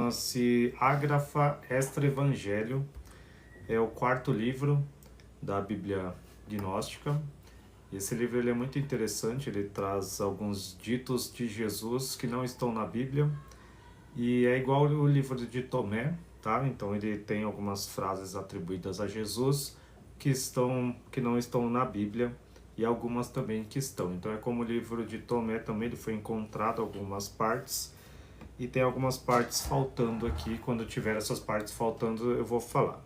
chama-se Ágrafa Extra Evangelho. É o quarto livro da Bíblia Gnóstica. Esse livro ele é muito interessante, ele traz alguns ditos de Jesus que não estão na Bíblia. E é igual o livro de Tomé, tá? Então ele tem algumas frases atribuídas a Jesus que não estão na Bíblia e algumas também que estão. Então é como o livro de Tomé também, ele foi encontrado algumas partes e tem algumas partes faltando aqui. Quando tiver essas partes faltando eu vou falar.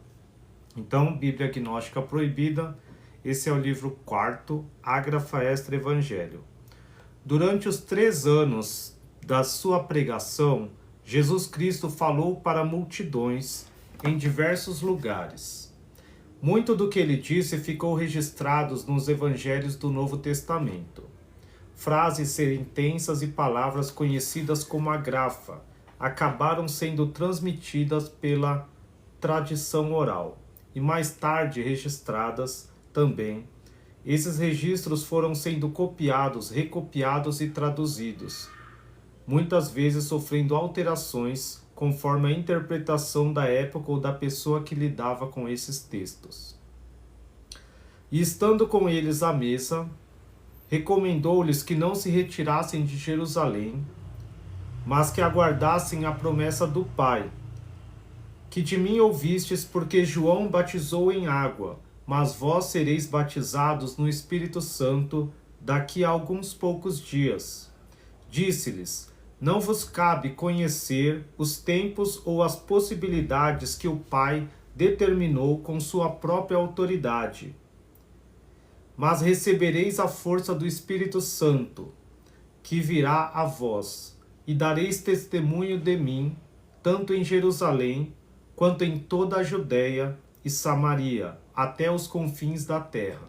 Então, Bíblia Gnóstica Proibida, esse é o livro quarto, Ágrafa Extra Evangelho. Durante os 3 anos da sua pregação, Jesus Cristo falou para multidões em diversos lugares. Muito do que ele disse ficou registrado nos evangelhos do Novo Testamento. Frases, sentenças e palavras conhecidas como agrafa acabaram sendo transmitidas pela tradição oral e mais tarde registradas também. Esses registros foram sendo copiados, recopiados e traduzidos, muitas vezes sofrendo alterações conforme a interpretação da época ou da pessoa que lidava com esses textos. E estando com eles à mesa, recomendou-lhes que não se retirassem de Jerusalém, mas que aguardassem a promessa do Pai, que de mim ouvistes, porque João batizou em água, mas vós sereis batizados no Espírito Santo daqui a alguns poucos dias. Disse-lhes: não vos cabe conhecer os tempos ou as possibilidades que o Pai determinou com sua própria autoridade. Mas recebereis a força do Espírito Santo, que virá a vós, e dareis testemunho de mim, tanto em Jerusalém, quanto em toda a Judéia e Samaria, até os confins da terra.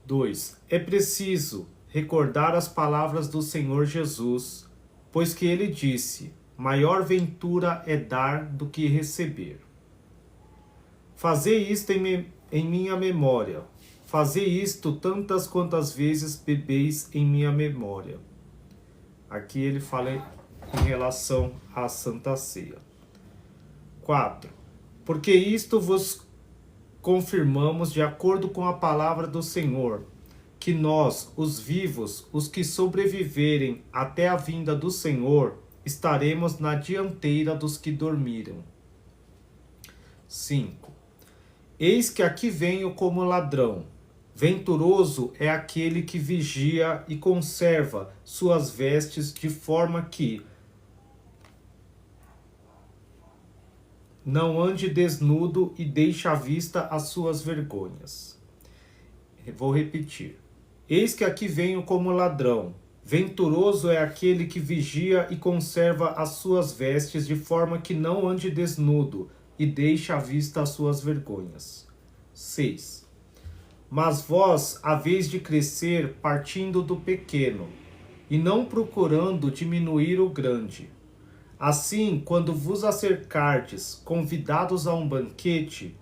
2. É preciso recordar as palavras do Senhor Jesus, pois que ele disse: maior ventura é dar do que receber. Fazei isto em minha memória. Fazei isto tantas quantas vezes bebeis em minha memória. Aqui ele fala em relação à Santa Ceia. 4. Porque isto vos confirmamos de acordo com a palavra do Senhor, que nós, os vivos, os que sobreviverem até a vinda do Senhor, estaremos na dianteira dos que dormiram. 5. Eis que aqui venho como ladrão. Venturoso é aquele que vigia e conserva suas vestes de forma que não ande desnudo e deixe à vista as suas vergonhas. Vou repetir. Eis que aqui venho como ladrão. Venturoso é aquele que vigia e conserva as suas vestes de forma que não ande desnudo e deixe à vista as suas vergonhas. 6. Mas vós haveis de crescer partindo do pequeno, e não procurando diminuir o grande. Assim, quando vos acercardes, convidados a um banquete,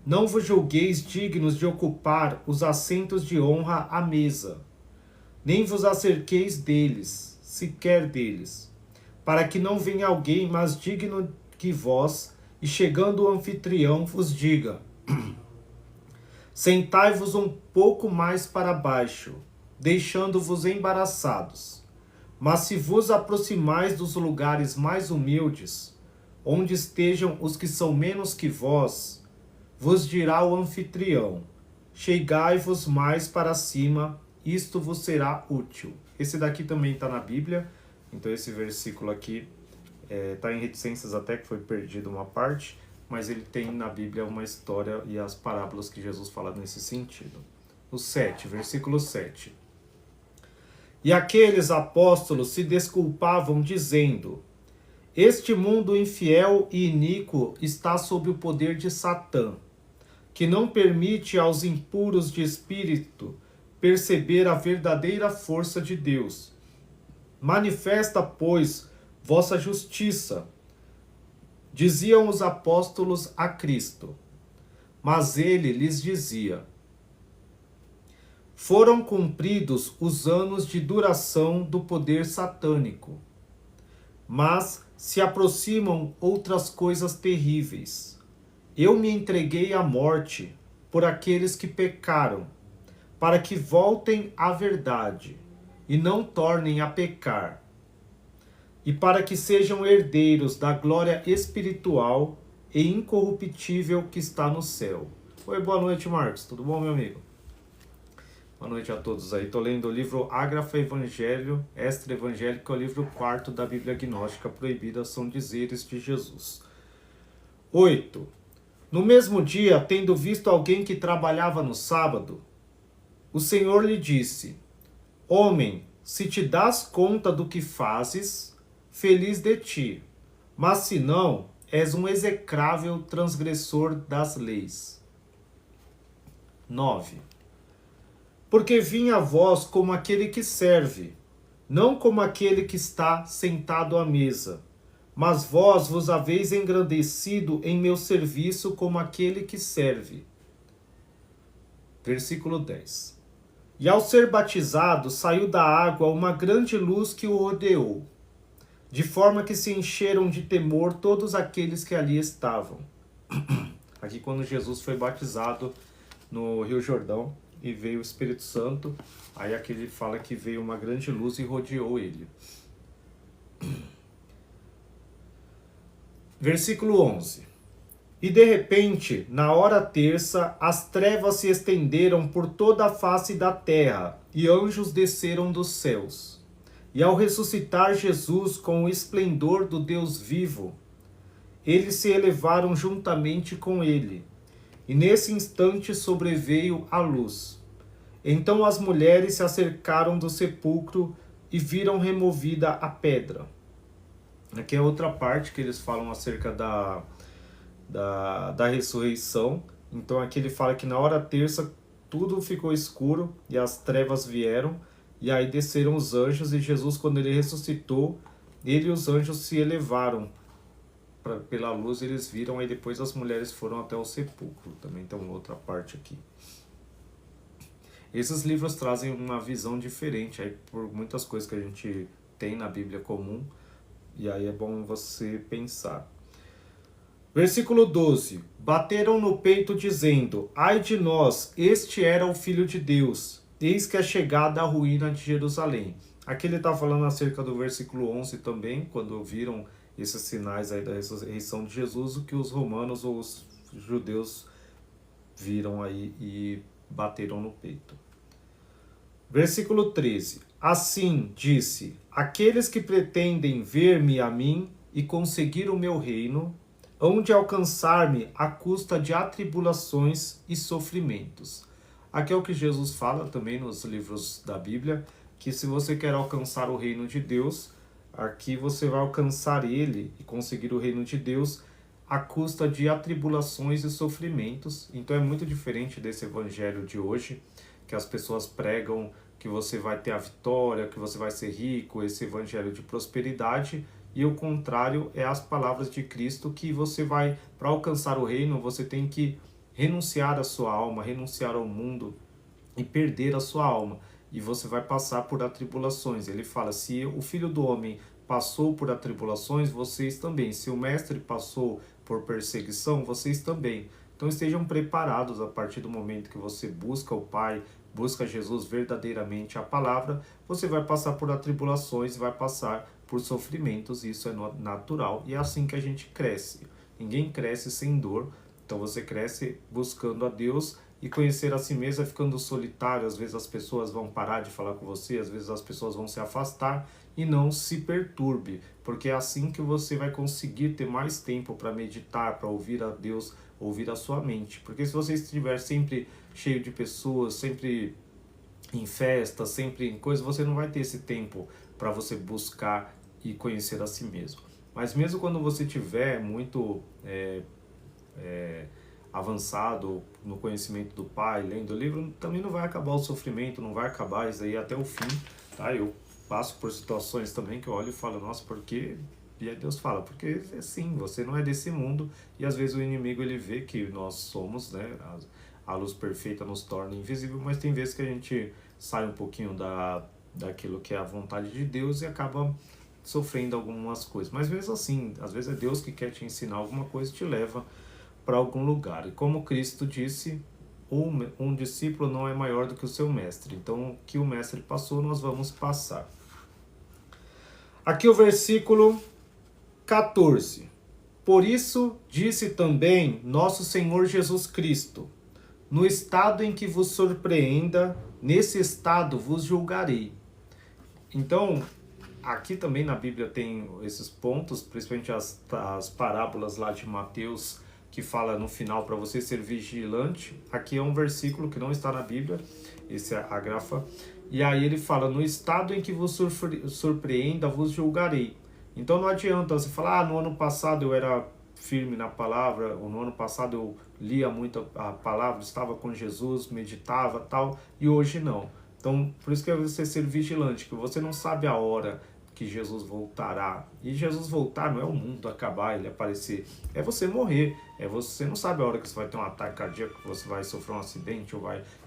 não vos julgueis dignos de ocupar os assentos de honra à mesa, nem vos acerqueis deles, sequer deles, para que não venha alguém mais digno que vós, e chegando o anfitrião vos diga: sentai-vos um pouco mais para baixo, deixando-vos embaraçados. Mas se vos aproximais dos lugares mais humildes, onde estejam os que são menos que vós, vos dirá o anfitrião: chegai-vos mais para cima, isto vos será útil. Esse daqui também está na Bíblia, então esse versículo aqui está em Reticências, até que foi perdido uma parte, mas ele tem na Bíblia uma história e as parábolas que Jesus fala nesse sentido. O 7, versículo 7. E aqueles apóstolos se desculpavam, dizendo: este mundo infiel e iníquo está sob o poder de Satã, que não permite aos impuros de espírito perceber a verdadeira força de Deus. Manifesta, pois, vossa justiça, diziam os apóstolos a Cristo. Mas ele lhes dizia: foram cumpridos os anos de duração do poder satânico. Mas se aproximam outras coisas terríveis. Eu me entreguei à morte por aqueles que pecaram, para que voltem à verdade e não tornem a pecar, e para que sejam herdeiros da glória espiritual e incorruptível que está no céu. Oi, boa noite, Marcos. Tudo bom, meu amigo? Boa noite a todos aí. Estou lendo o livro Ágrafa Evangelho, Extra Evangelho, que é o livro 4 da Bíblia Gnóstica Proibida, são dizeres de Jesus. 8. No mesmo dia, tendo visto alguém que trabalhava no sábado, o Senhor lhe disse: Homem, se te das conta do que fazes, feliz de ti, mas se não, és um execrável transgressor das leis. 9. Porque vim a vós como aquele que serve, não como aquele que está sentado à mesa, mas vós vos haveis engrandecido em meu serviço como aquele que serve. Versículo 10. E ao ser batizado, saiu da água uma grande luz que o rodeou, de forma que se encheram de temor todos aqueles que ali estavam. Aqui quando Jesus foi batizado no Rio Jordão e veio o Espírito Santo, aí aqui ele fala que veio uma grande luz e rodeou ele. Versículo 11. E de repente, na hora terça, as trevas se estenderam por toda a face da terra, e anjos desceram dos céus. E ao ressuscitar Jesus com o esplendor do Deus vivo, eles se elevaram juntamente com ele. E nesse instante sobreveio a luz. Então as mulheres se acercaram do sepulcro e viram removida a pedra. Aqui é outra parte que eles falam acerca da ressurreição. Então aqui ele fala que na hora terça tudo ficou escuro e as trevas vieram, e aí desceram os anjos, e Jesus, quando ele ressuscitou, ele e os anjos se elevaram pela luz, eles viram, aí depois as mulheres foram até o sepulcro. Também tem uma outra parte aqui. Esses livros trazem uma visão diferente aí por muitas coisas que a gente tem na Bíblia comum, e aí é bom você pensar. Versículo 12. Bateram no peito dizendo: Ai de nós, este era o Filho de Deus, eis que é chegada a ruína de Jerusalém. Aqui ele está falando acerca do versículo 11 também, quando viram esses sinais aí da ressurreição de Jesus, o que os romanos ou os judeus viram aí e bateram no peito. Versículo 13. Assim disse: aqueles que pretendem ver-me a mim e conseguir o meu reino, hão de alcançar-me à custa de atribulações e sofrimentos. Aqui é o que Jesus fala também nos livros da Bíblia, que se você quer alcançar o reino de Deus, aqui você vai alcançar ele e conseguir o reino de Deus à custa de atribulações e sofrimentos. Então é muito diferente desse evangelho de hoje, que as pessoas pregam que você vai ter a vitória, que você vai ser rico, esse evangelho de prosperidade, e o contrário é as palavras de Cristo, que você vai, para alcançar o reino, você tem que renunciar à sua alma, renunciar ao mundo e perder a sua alma, e você vai passar por atribulações. Ele fala, se o Filho do Homem passou por atribulações, vocês também. Se o Mestre passou por perseguição, vocês também. Então estejam preparados a partir do momento que você busca o Pai, busca Jesus verdadeiramente, a palavra, você vai passar por atribulações, vai passar por sofrimentos, isso é natural, e é assim que a gente cresce. Ninguém cresce sem dor, então você cresce buscando a Deus e conhecer a si mesmo, ficando solitário. Às vezes as pessoas vão parar de falar com você, às vezes as pessoas vão se afastar, e não se perturbe, porque é assim que você vai conseguir ter mais tempo para meditar, para ouvir a Deus, ouvir a sua mente. Porque se você estiver sempre cheio de pessoas, sempre em festa, sempre em coisas, você não vai ter esse tempo para você buscar e conhecer a si mesmo. Mas mesmo quando você tiver muito avançado no conhecimento do Pai, lendo o livro, também não vai acabar o sofrimento, não vai acabar isso aí até o fim, tá? Eu passo por situações também que eu olho e falo, nossa, por quê? E aí Deus fala, porque sim, você não é desse mundo, e às vezes o inimigo ele vê que nós somos, né? A luz perfeita nos torna invisível, mas tem vezes que a gente sai um pouquinho daquilo que é a vontade de Deus e acaba sofrendo algumas coisas. Mas mesmo assim, às vezes é Deus que quer te ensinar alguma coisa e te leva para algum lugar. E como Cristo disse, um discípulo não é maior do que o seu mestre. Então, o que o mestre passou, nós vamos passar. Aqui o versículo 14. Por isso disse também nosso Senhor Jesus Cristo: no estado em que vos surpreenda, nesse estado vos julgarei. Então, aqui também na Bíblia tem esses pontos, principalmente as parábolas lá de Mateus, que fala no final para você ser vigilante. Aqui é um versículo que não está na Bíblia, esse é a grafa. E aí ele fala, no estado em que vos surpreenda, vos julgarei. Então não adianta você falar, no ano passado eu era firme na palavra, ou no ano passado eu lia muito a palavra, estava com Jesus, meditava tal, e hoje não. Então, por isso que é você ser vigilante, que você não sabe a hora que Jesus voltará. E Jesus voltar não é o mundo acabar, ele aparecer. É você morrer. Você não sabe a hora que você vai ter um ataque cardíaco, que você vai sofrer um acidente, ou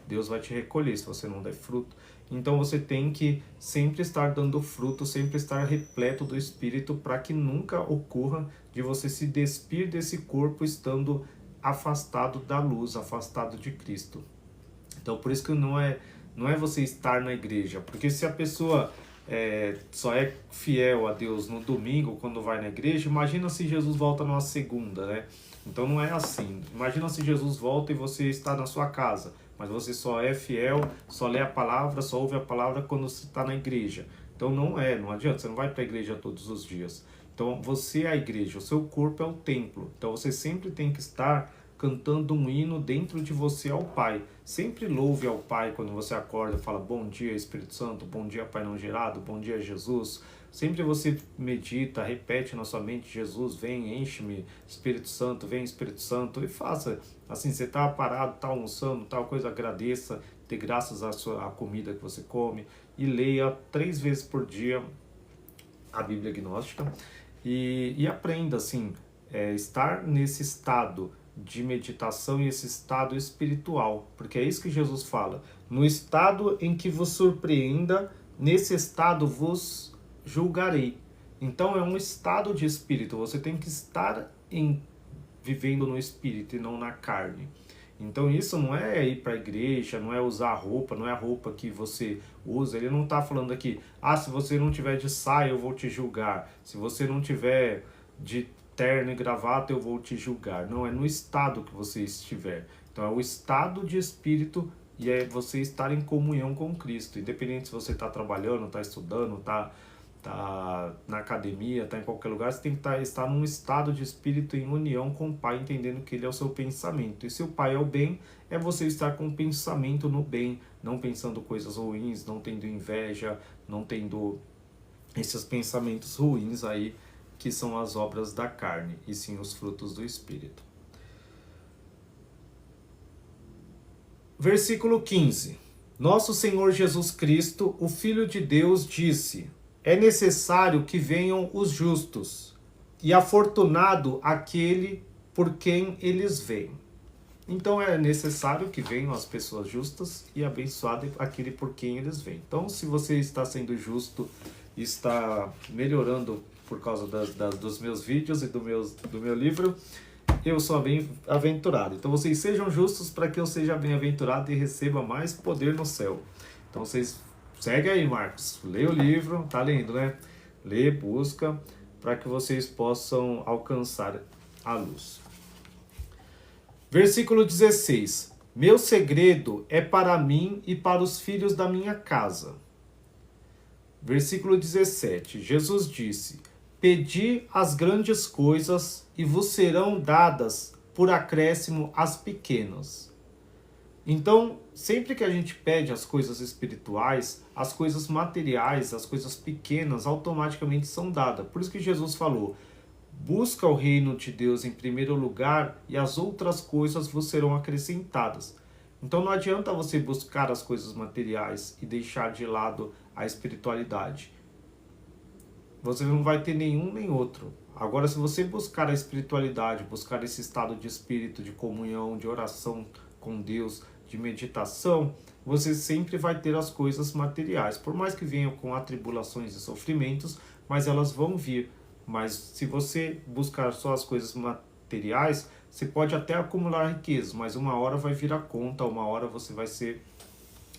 Deus vai te recolher se você não der fruto. Então você tem que sempre estar dando fruto, sempre estar repleto do Espírito, para que nunca ocorra de você se despir desse corpo estando afastado da luz, afastado de Cristo. Então por isso que não é você estar na igreja, porque se a pessoa só é fiel a Deus no domingo, quando vai na igreja, imagina se Jesus volta numa segunda, né? Então não é assim. Imagina se Jesus volta e você está na sua casa, mas você só é fiel, só lê a palavra, só ouve a palavra quando você está na igreja. Então não adianta, você não vai para a igreja todos os dias. Então você é a igreja, o seu corpo é o templo. Então você sempre tem que estar cantando um hino dentro de você ao Pai. Sempre louve ao Pai quando você acorda, fala bom dia Espírito Santo, bom dia Pai não gerado, bom dia Jesus. Sempre você medita, repete na sua mente, Jesus vem, enche-me, Espírito Santo, vem Espírito Santo, e faça. Assim, você está parado, está almoçando, tal coisa, agradeça, dê graças à comida que você come, e leia 3 vezes por dia a Bíblia Gnóstica, e aprenda, assim, estar nesse estado de meditação e esse estado espiritual, porque é isso que Jesus fala, no estado em que vos surpreenda, nesse estado vos julgarei. Então é um estado de espírito, você tem que estar vivendo no espírito e não na carne. Então isso não é ir para a igreja, não é usar roupa, não é a roupa que você usa. Ele não está falando aqui, se você não tiver de saia eu vou te julgar, se você não tiver de terno e gravata eu vou te julgar. Não, é no estado que você estiver. Então é o estado de espírito e é você estar em comunhão com Cristo. Independente se você está trabalhando, está estudando, está na academia, está em qualquer lugar, você tem que estar num estado de espírito em união com o Pai, entendendo que Ele é o seu pensamento. E se o Pai é o bem, é você estar com o pensamento no bem, não pensando coisas ruins, não tendo inveja, não tendo esses pensamentos ruins aí, que são as obras da carne, e sim os frutos do Espírito. Versículo 15. Nosso Senhor Jesus Cristo, o Filho de Deus, disse: é necessário que venham os justos, e afortunado aquele por quem eles vêm. Então é necessário que venham as pessoas justas e abençoado aquele por quem eles vêm. Então se você está sendo justo, está melhorando por causa dos meus vídeos e do meu livro, eu sou bem-aventurado. Então vocês sejam justos para que eu seja bem-aventurado e receba mais poder no céu. Então vocês seguem aí, Marcos. Lê o livro, tá lendo, né? Lê, busca, para que vocês possam alcançar a luz. Versículo 16. Meu segredo é para mim e para os filhos da minha casa. Versículo 17. Jesus disse: pedi as grandes coisas e vos serão dadas por acréscimo as pequenas. Então, sempre que a gente pede as coisas espirituais, as coisas materiais, as coisas pequenas, automaticamente são dadas. Por isso que Jesus falou: busca o reino de Deus em primeiro lugar e as outras coisas vos serão acrescentadas. Então não adianta você buscar as coisas materiais e deixar de lado a espiritualidade. Você não vai ter nenhum nem outro. Agora, se você buscar a espiritualidade, buscar esse estado de espírito, de comunhão, de oração com Deus, de meditação, você sempre vai ter as coisas materiais. Por mais que venham com atribulações e sofrimentos, mas elas vão vir. Mas se você buscar só as coisas materiais, você pode até acumular riquezas, mas uma hora vai vir a conta, uma hora você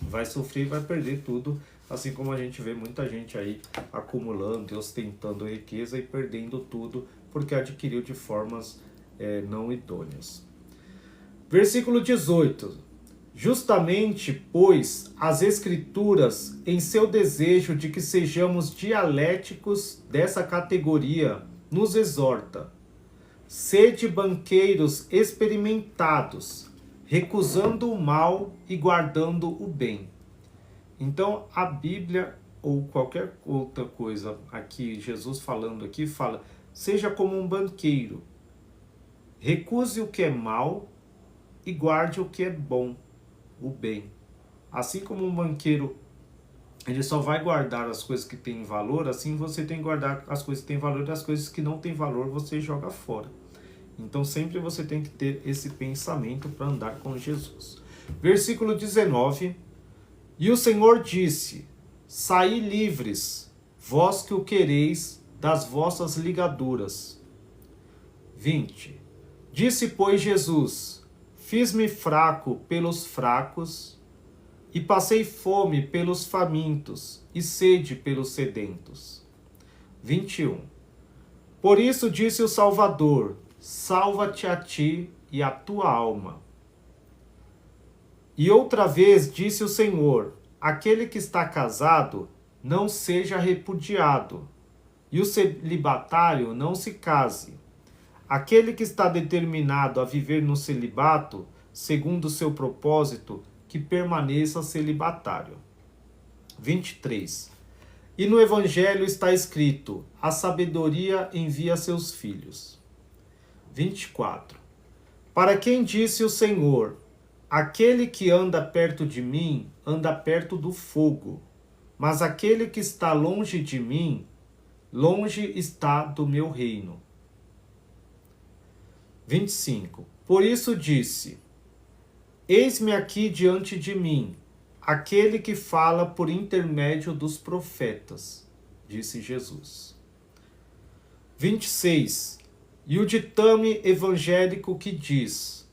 vai sofrer e vai perder tudo, assim como a gente vê muita gente aí acumulando e ostentando riqueza e perdendo tudo porque adquiriu de formas não idôneas. Versículo 18. Justamente, pois, as Escrituras, em seu desejo de que sejamos dialéticos dessa categoria, nos exorta: sede banqueiros experimentados, recusando o mal e guardando o bem. Então, a Bíblia, ou qualquer outra coisa aqui, Jesus falando aqui, fala: seja como um banqueiro, recuse o que é mal e guarde o que é bom, o bem. Assim como um banqueiro, ele só vai guardar as coisas que têm valor, assim você tem que guardar as coisas que têm valor, e as coisas que não têm valor você joga fora. Então sempre você tem que ter esse pensamento para andar com Jesus. Versículo 19. E o Senhor disse: saí livres, vós que o quereis, das vossas ligaduras. 20. Disse, pois, Jesus: fiz-me fraco pelos fracos, e passei fome pelos famintos, e sede pelos sedentos. 21. Por isso disse o Salvador: salva-te a ti e a tua alma. E outra vez disse o Senhor: aquele que está casado, não seja repudiado, e o celibatário não se case. Aquele que está determinado a viver no celibato, segundo o seu propósito, que permaneça celibatário. 23. E no Evangelho está escrito: a sabedoria envia seus filhos. 24. Para quem disse o Senhor: aquele que anda perto de mim, anda perto do fogo, mas aquele que está longe de mim, longe está do meu reino. 25. Por isso disse: eis-me aqui diante de mim, aquele que fala por intermédio dos profetas, disse Jesus. 26. E o ditame evangélico que diz: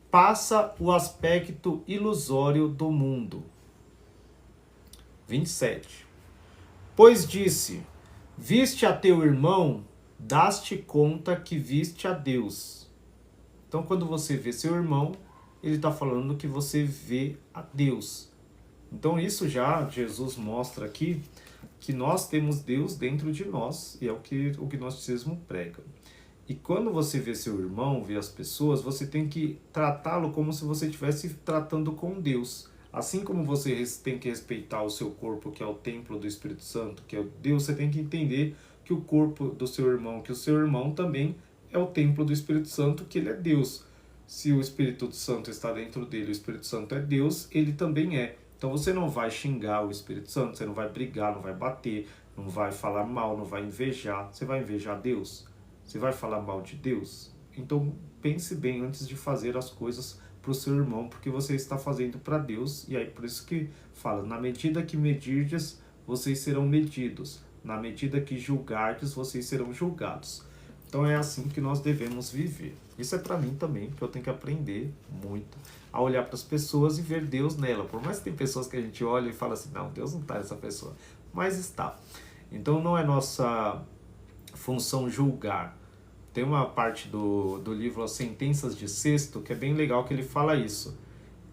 passa o aspecto ilusório do mundo. 27. Pois disse: viste a teu irmão, daste conta que viste a Deus. Então, quando você vê seu irmão, ele está falando que você vê a Deus. Então, isso já Jesus mostra aqui que nós temos Deus dentro de nós, e é o que o gnosticismo prega. E quando você vê seu irmão, vê as pessoas, você tem que tratá-lo como se você estivesse tratando com Deus. Assim como você tem que respeitar o seu corpo, que é o templo do Espírito Santo, que é Deus, você tem que entender que o corpo do seu irmão, que o seu irmão também é o templo do Espírito Santo, que ele é Deus. Se o Espírito Santo está dentro dele, o Espírito Santo é Deus, ele também é. Então você não vai xingar o Espírito Santo, você não vai brigar, não vai bater, não vai falar mal, não vai invejar. Você vai invejar Deus? Você vai falar mal de Deus? Então pense bem antes de fazer as coisas para o seu irmão, porque você está fazendo para Deus. E aí por isso que fala: na medida que medirdes, vocês serão medidos. Na medida que julgardes, vocês serão julgados. Então é assim que nós devemos viver. Isso é para mim também, porque eu tenho que aprender muito a olhar para as pessoas e ver Deus nela. Por mais que tem pessoas que a gente olha e fala assim: não, Deus não está nessa pessoa. Mas está. Então não é nossa função julgar. Tem uma parte do livro As Sentenças de Sexto que é bem legal, que ele fala isso.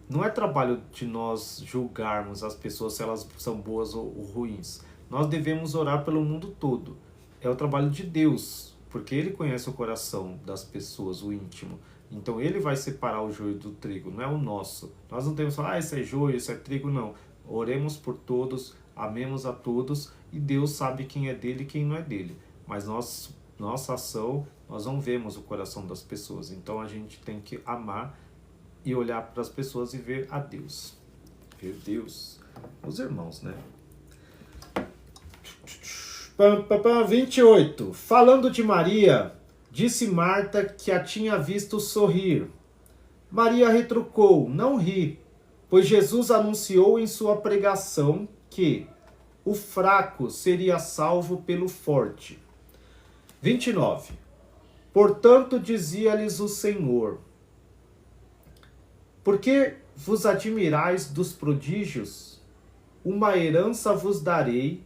Não é trabalho de nós julgarmos as pessoas se elas são boas ou ruins. Nós devemos orar pelo mundo todo. É o trabalho de Deus, porque Ele conhece o coração das pessoas, o íntimo. Então Ele vai separar o joio do trigo, não é o nosso. Nós não temos que falar: isso é joio, isso é trigo, não. Oremos por todos, amemos a todos, e Deus sabe quem é dele e quem não é dele. Mas nossa ação, nós não vemos o coração das pessoas. Então a gente tem que amar e olhar para as pessoas e ver a Deus. Ver Deus. Os irmãos, né? 28. Falando de Maria, disse Marta que a tinha visto sorrir. Maria retrucou: não ri, pois Jesus anunciou em sua pregação que o fraco seria salvo pelo forte. 29. Portanto, dizia-lhes o Senhor: por que vos admirais dos prodígios? Uma herança vos darei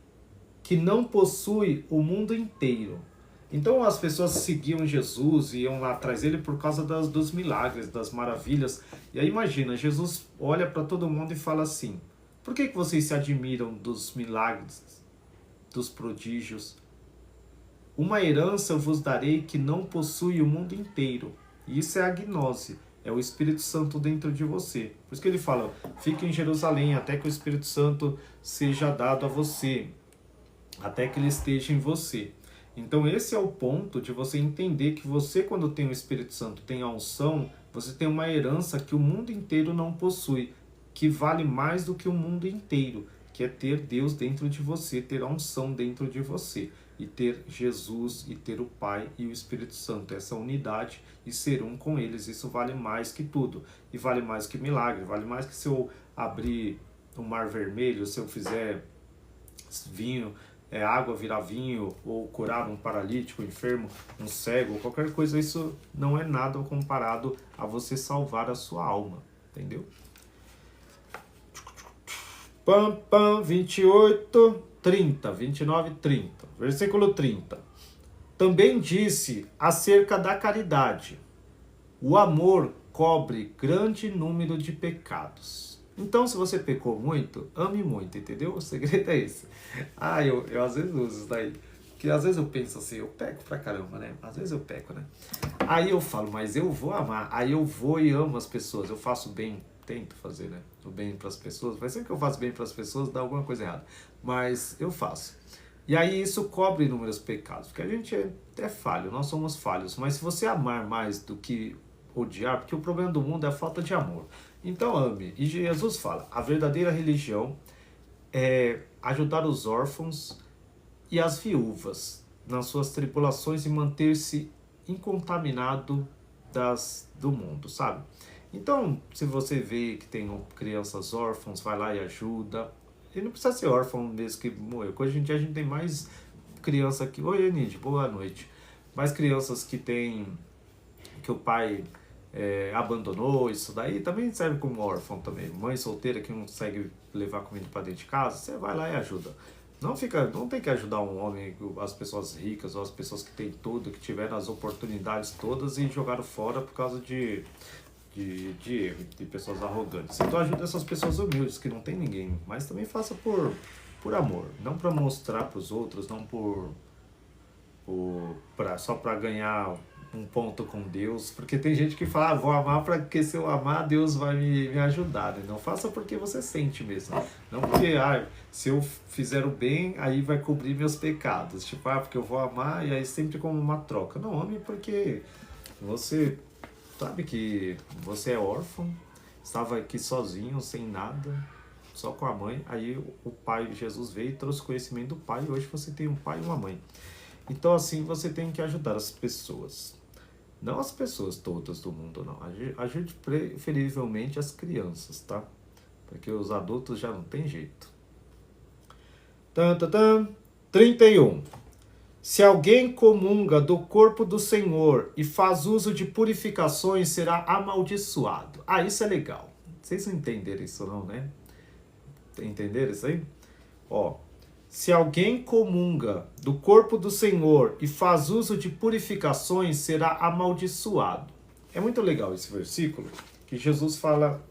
que não possui o mundo inteiro. Então as pessoas seguiam Jesus e iam lá atrás dele por causa dos milagres, das maravilhas. E aí imagina, Jesus olha para todo mundo e fala assim: por que vocês se admiram dos milagres, dos prodígios? Uma herança eu vos darei que não possui o mundo inteiro. E isso é a gnose, é o Espírito Santo dentro de você. Por isso que ele fala: fique em Jerusalém até que o Espírito Santo seja dado a você, até que ele esteja em você. Então esse é o ponto de você entender que você, quando tem o Espírito Santo, tem a unção, você tem uma herança que o mundo inteiro não possui, que vale mais do que o mundo inteiro, que é ter Deus dentro de você, ter a unção dentro de você, e ter Jesus, e ter o Pai e o Espírito Santo, essa unidade e ser um com eles. Isso vale mais que tudo, e vale mais que milagre, vale mais que se eu abrir o mar vermelho, se eu fizer vinho, água virar vinho, ou curar um paralítico, um enfermo, um cego, qualquer coisa. Isso não é nada comparado a você salvar a sua alma, entendeu? 28, 30, 29, 30. Versículo 30. Também disse acerca da caridade: o amor cobre grande número de pecados. Então, se você pecou muito, ame muito, entendeu? O segredo é esse. Eu às vezes uso isso daí. Porque às vezes eu penso assim, eu peco pra caramba, né? Às vezes eu peco, né? Aí eu falo, mas eu vou amar. Aí eu vou e amo as pessoas. Eu faço bem, tento fazer, né? O bem pras pessoas. Mas sempre que eu faço bem pras pessoas, dá alguma coisa errada. Mas eu faço. E aí isso cobre inúmeros pecados. Porque a gente é falho, nós somos falhos. Mas se você amar mais do que odiar, porque o problema do mundo é a falta de amor. Então ame. E Jesus fala: a verdadeira religião é ajudar os órfãos e as viúvas nas suas tribulações e manter-se incontaminado do mundo, sabe? Então, se você vê que tem crianças órfãos, vai lá e ajuda. E não precisa ser órfão mesmo que morreu. Hoje em dia a gente tem mais criança que... Oi, Enide, boa noite. Mais crianças que o pai abandonou, isso daí também serve como órfão também. Mãe solteira que não consegue levar comida para dentro de casa, você vai lá e ajuda. Não tem que ajudar um homem, as pessoas ricas ou as pessoas que têm tudo, que tiveram as oportunidades todas e jogaram fora por causa de pessoas arrogantes. Então ajuda essas pessoas humildes que não tem ninguém, mas também faça por amor, não para mostrar para os outros, não só para ganhar um ponto com Deus, porque tem gente que fala: vou amar porque se eu amar Deus vai me ajudar, né? Não faça porque você sente mesmo, não porque se eu fizer o bem aí vai cobrir meus pecados, tipo, porque eu vou amar e aí sempre como uma troca. Não, ame porque você sabe que você é órfão, estava aqui sozinho, sem nada, só com a mãe. Aí o pai, Jesus, veio e trouxe conhecimento do pai, e hoje você tem um pai e uma mãe. Então assim, você tem que ajudar as pessoas. Não as pessoas todas do mundo, não. Ajude preferivelmente as crianças, tá? Porque os adultos já não tem jeito. 31. Se alguém comunga do corpo do Senhor e faz uso de purificações, será amaldiçoado. Isso é legal. Vocês não entenderam isso não, né? Entenderam isso aí? Se alguém comunga do corpo do Senhor e faz uso de purificações, será amaldiçoado. É muito legal esse versículo, que Jesus fala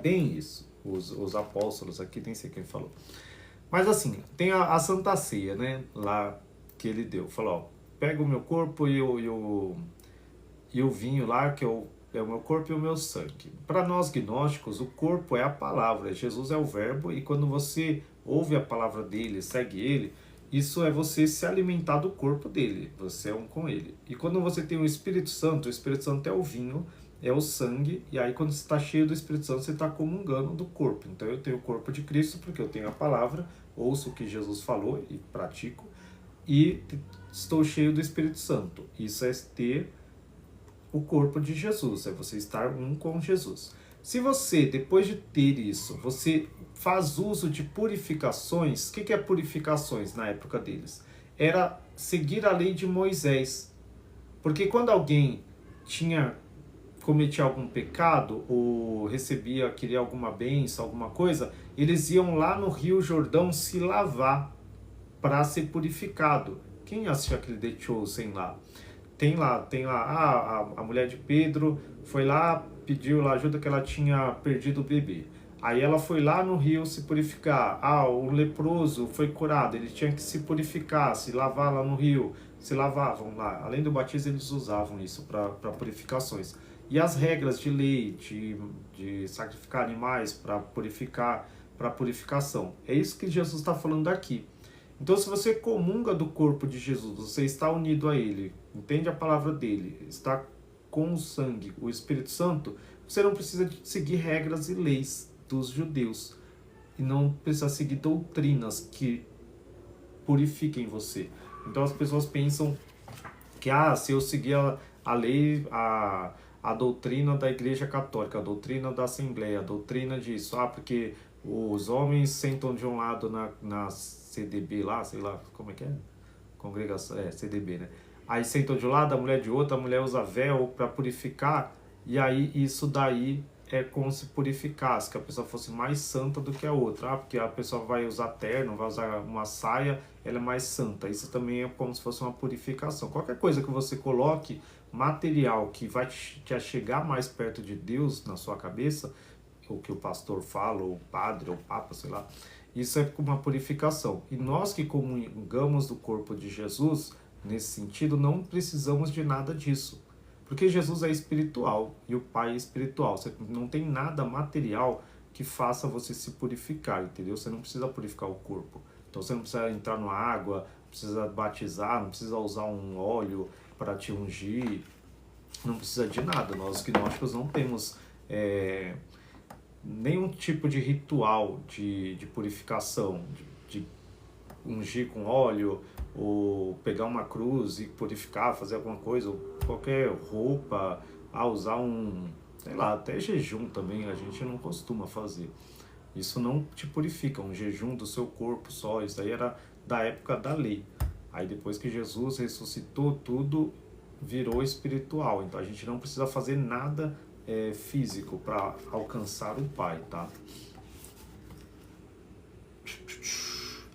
bem isso. Os apóstolos aqui, nem sei quem falou. Mas assim, tem a Santa Ceia, né? Lá que ele deu. Falou: pega o meu corpo e o vinho lá, que é o meu corpo e o meu sangue. Para nós gnósticos, o corpo é a palavra, Jesus é o verbo, e quando você ouve a palavra dele, segue ele, isso é você se alimentar do corpo dele, você é um com ele. E quando você tem o Espírito Santo é o vinho, é o sangue, e aí quando você está cheio do Espírito Santo, você está comungando do corpo. Então eu tenho o corpo de Cristo porque eu tenho a palavra, ouço o que Jesus falou e pratico, e estou cheio do Espírito Santo. Isso é ter o corpo de Jesus, é você estar um com Jesus. Se você, depois de ter isso, você faz uso de purificações, o que é purificações na época deles? Era seguir a lei de Moisés. Porque quando alguém cometia algum pecado ou queria alguma bênção, alguma coisa, eles iam lá no Rio Jordão se lavar para ser purificado. Quem assistiu aquele The Chosen lá? Tem lá, a mulher de Pedro foi lá, pediu lá ajuda que ela tinha perdido o bebê. Aí ela foi lá no rio se purificar. O leproso foi curado, ele tinha que se purificar, se lavar lá no rio. Se lavavam lá. Além do batismo, eles usavam isso para purificações. E as regras de lei, de sacrificar animais para purificação. É isso que Jesus está falando aqui. Então, se você comunga do corpo de Jesus, você está unido a Ele, entende a palavra dele, está com o sangue, o Espírito Santo, você não precisa de seguir regras e leis dos judeus. E não precisa seguir doutrinas que purifiquem você. Então, as pessoas pensam que, se eu seguir a lei, a doutrina da Igreja Católica, a doutrina da Assembleia, a doutrina disso, porque os homens sentam de um lado na CDB lá, sei lá, como é que é? Congregação, CDB, né? Aí sentam de um lado, a mulher de outro, a mulher usa véu para purificar, e aí isso daí é como se purificasse, que a pessoa fosse mais santa do que a outra. Porque a pessoa vai usar terno, vai usar uma saia, ela é mais santa. Isso também é como se fosse uma purificação. Qualquer coisa que você coloque, material que vai te achegar mais perto de Deus na sua cabeça, o que o pastor fala, ou o padre, ou o papa, sei lá, isso é uma purificação. E nós que comungamos do corpo de Jesus, nesse sentido, não precisamos de nada disso. Porque Jesus é espiritual e o Pai é espiritual. Você não tem nada material que faça você se purificar, entendeu? Você não precisa purificar o corpo. Então você não precisa entrar na água, não precisa batizar, não precisa usar um óleo para te ungir, não precisa de nada. Nós gnósticos não temos nenhum tipo de ritual de purificação, de ungir com óleo, ou pegar uma cruz e purificar, fazer alguma coisa, ou qualquer roupa, usar sei lá, até jejum também a gente não costuma fazer. Isso não te purifica, um jejum do seu corpo só, isso aí era da época da lei. Aí depois que Jesus ressuscitou, tudo virou espiritual, então a gente não precisa fazer nada físico para alcançar o Pai, tá?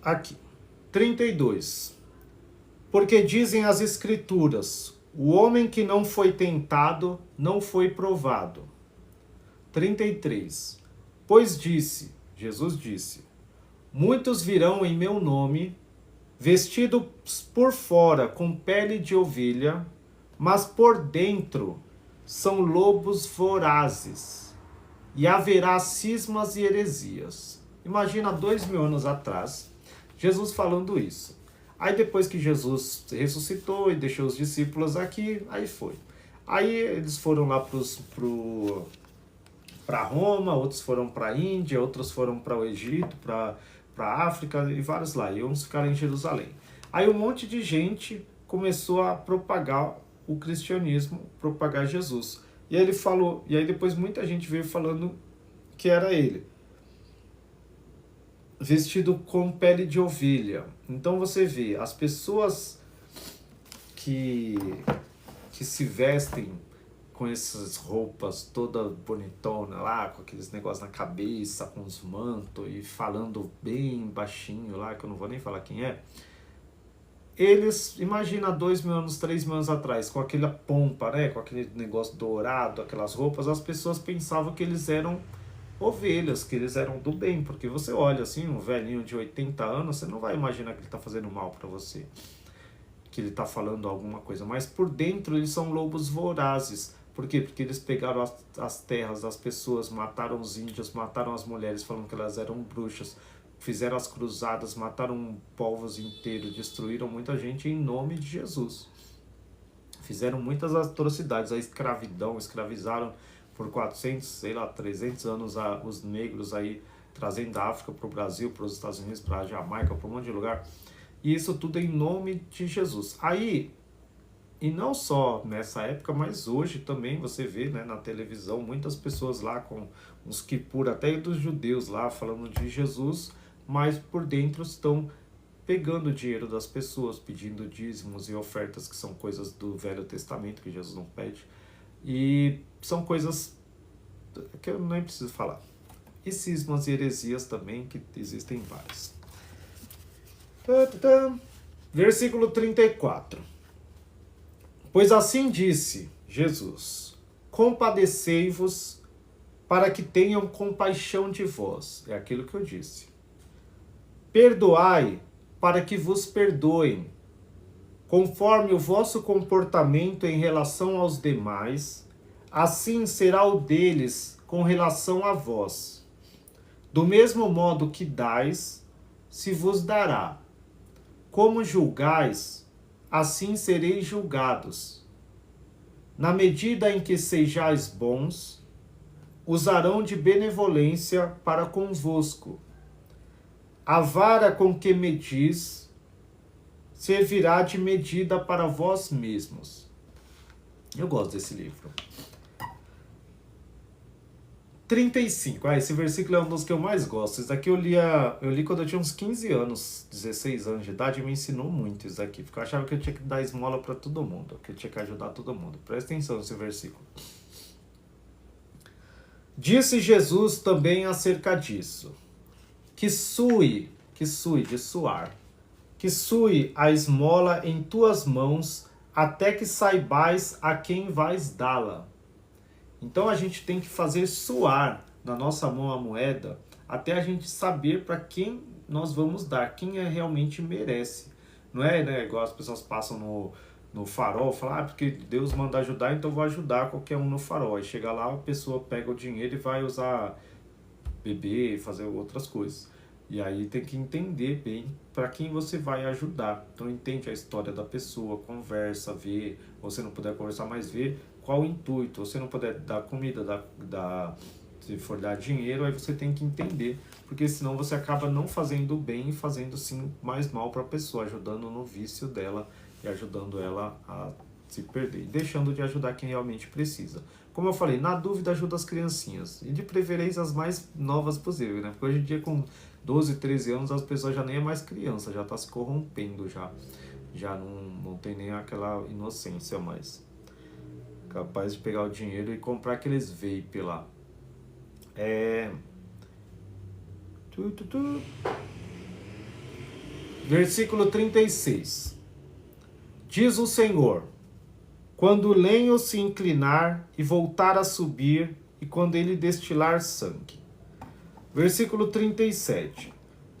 Aqui, 32. Porque dizem as Escrituras, o homem que não foi tentado, não foi provado. 33. Pois Jesus disse, muitos virão em meu nome, vestidos por fora com pele de ovelha, mas por dentro são lobos vorazes, e haverá cismas e heresias. Imagina 2000 anos atrás, Jesus falando isso. Aí depois que Jesus ressuscitou e deixou os discípulos aqui, aí foi. Aí eles foram lá para Roma, outros foram para a Índia, outros foram para o Egito, para a África e vários lá. E uns ficaram em Jerusalém. Aí um monte de gente começou a propagar o cristianismo, propagar Jesus. E aí ele falou, e aí depois muita gente veio falando que era ele, vestido com pele de ovelha. Então você vê, as pessoas que se vestem com essas roupas toda bonitona lá, com aqueles negócios na cabeça, com os mantos e falando bem baixinho lá, que eu não vou nem falar quem é, eles, imagina 2000 anos, 3000 anos atrás, com aquela pompa, né, com aquele negócio dourado, aquelas roupas, as pessoas pensavam que eles eram ovelhas, que eles eram do bem, porque você olha assim, um velhinho de 80 anos, você não vai imaginar que ele está fazendo mal para você, que ele está falando alguma coisa, mas por dentro eles são lobos vorazes. Por quê? Porque eles pegaram as terras das pessoas, mataram os índios, mataram as mulheres, falando que elas eram bruxas, fizeram as cruzadas, mataram povos inteiros, destruíram muita gente em nome de Jesus. Fizeram muitas atrocidades, a escravidão, escravizaram por 400, sei lá, 300 anos os negros aí, trazendo da África para o Brasil, para os Estados Unidos, para a Jamaica, para um monte de lugar. E isso tudo em nome de Jesus. Aí, E não só nessa época, mas hoje também você vê, né, na televisão muitas pessoas lá com uns Kippur, até dos judeus lá falando de Jesus, mas por dentro estão pegando o dinheiro das pessoas, pedindo dízimos e ofertas, que são coisas do Velho Testamento, que Jesus não pede. E são coisas que eu nem preciso falar. E cismas e heresias também, que existem várias. Versículo 34. Pois assim disse Jesus: compadecei-vos, para que tenham compaixão de vós. É aquilo que eu disse. Perdoai, para que vos perdoem, conforme o vosso comportamento em relação aos demais, assim será o deles com relação a vós. Do mesmo modo que dais, se vos dará. Como julgais, assim sereis julgados. Na medida em que sejais bons, usarão de benevolência para convosco. A vara com que medis servirá de medida para vós mesmos. Eu gosto desse livro. 35. Esse versículo é um dos que eu mais gosto. Isso daqui eu li quando eu tinha uns 15 anos, 16 anos de idade, e me ensinou muito isso aqui. Porque eu achava que eu tinha que dar esmola para todo mundo, que eu tinha que ajudar todo mundo. Presta atenção nesse versículo. Disse Jesus também acerca disso: que sue de suar, que sue a esmola em tuas mãos, até que saibais a quem vais dá-la. Então a gente tem que fazer suar na nossa mão a moeda, até a gente saber para quem nós vamos dar, quem realmente merece. Não é, né, igual as pessoas passam no farol, falam, porque Deus manda ajudar, então vou ajudar qualquer um no farol. Aí chega lá, a pessoa pega o dinheiro e vai usar, beber, fazer outras coisas. E aí tem que entender bem para quem você vai ajudar. Então entende a história da pessoa, conversa, vê. Ou se não puder conversar, mas vê qual o intuito. Se não puder dar comida, se for dar dinheiro, aí você tem que entender. Porque senão você acaba não fazendo bem e fazendo sim mais mal para a pessoa, ajudando no vício dela e ajudando ela a se perder. E deixando de ajudar quem realmente precisa. Como eu falei, na dúvida ajuda as criancinhas. E de preferência as mais novas possível, né? Porque hoje em dia com 12, 13 anos as pessoas já nem é mais criança, já está se corrompendo já. Já não tem nem aquela inocência mais. Capaz de pegar o dinheiro e comprar aqueles vape lá. Versículo 36. Diz o Senhor: quando o lenho se inclinar e voltar a subir, e quando ele destilar sangue. Versículo 37.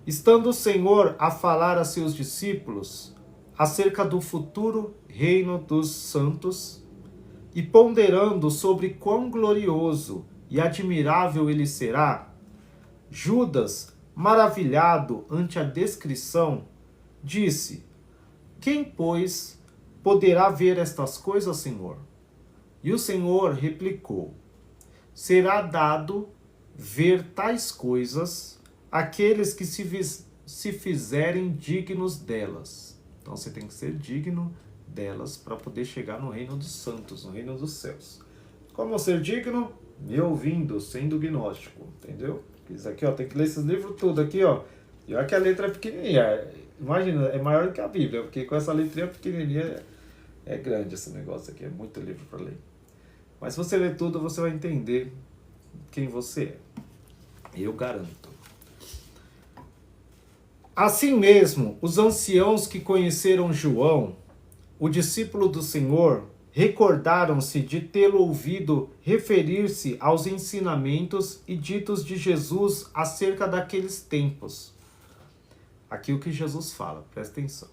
Estando o Senhor a falar a seus discípulos acerca do futuro reino dos santos, e ponderando sobre quão glorioso e admirável ele será, Judas, maravilhado ante a descrição, disse: quem, pois, poderá ver estas coisas, Senhor? E o Senhor replicou: será dado ver tais coisas àqueles que se fizerem dignos delas. Então você tem que ser digno delas para poder chegar no reino dos santos, no reino dos céus. Como ser digno? Me ouvindo, sendo gnóstico, entendeu? Isso aqui, ó, tem que ler esses livros tudo aqui, ó. E olha que a letra é pequenininha. Imagina, é maior do que a Bíblia, porque com essa letrinha pequenininha é grande esse negócio aqui, é muito livro para ler. Mas se você ler tudo, você vai entender quem você é. Eu garanto. Assim mesmo, os anciãos que conheceram João, o discípulo do Senhor, recordaram-se de tê-lo ouvido referir-se aos ensinamentos e ditos de Jesus acerca daqueles tempos. Aqui o que Jesus fala, presta atenção.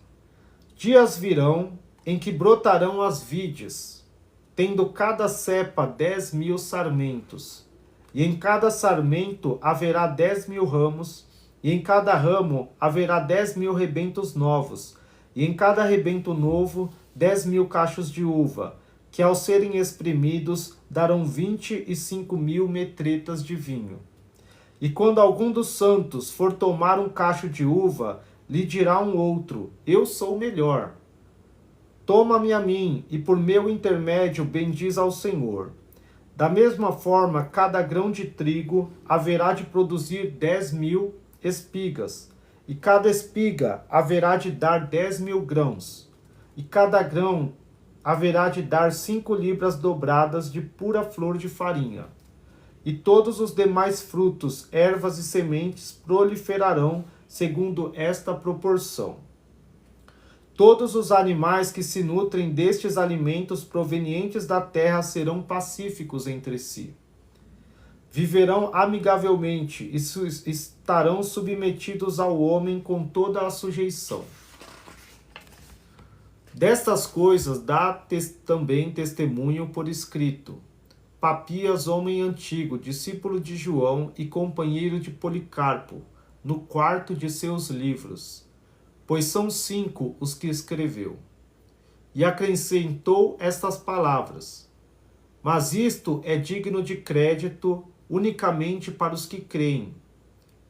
Dias virão em que brotarão as vides, tendo cada cepa 10.000 sarmentos, e em cada sarmento haverá 10.000 ramos, e em cada ramo haverá 10.000 rebentos novos, e em cada rebento novo 10.000 cachos de uva, que ao serem espremidos darão 25.000 metretas de vinho. E quando algum dos santos for tomar um cacho de uva, lhe dirá um outro: eu sou melhor. toma-me a mim, e por meu intermédio bendiz ao Senhor. Da mesma forma, cada grão de trigo haverá de produzir 10.000 espigas, e cada espiga haverá de dar 10.000 grãos, e cada grão haverá de dar 5 libras dobradas de pura flor de farinha. E todos os demais frutos, ervas e sementes proliferarão segundo esta proporção. Todos os animais que se nutrem destes alimentos provenientes da terra serão pacíficos entre si. Viverão amigavelmente e estarão submetidos ao homem com toda a sujeição. Destas coisas dá também testemunho por escrito Papias, homem antigo, discípulo de João e companheiro de Policarpo, no quarto de seus livros, pois são 5 os que escreveu. E acrescentou estas palavras: mas isto é digno de crédito unicamente para os que creem.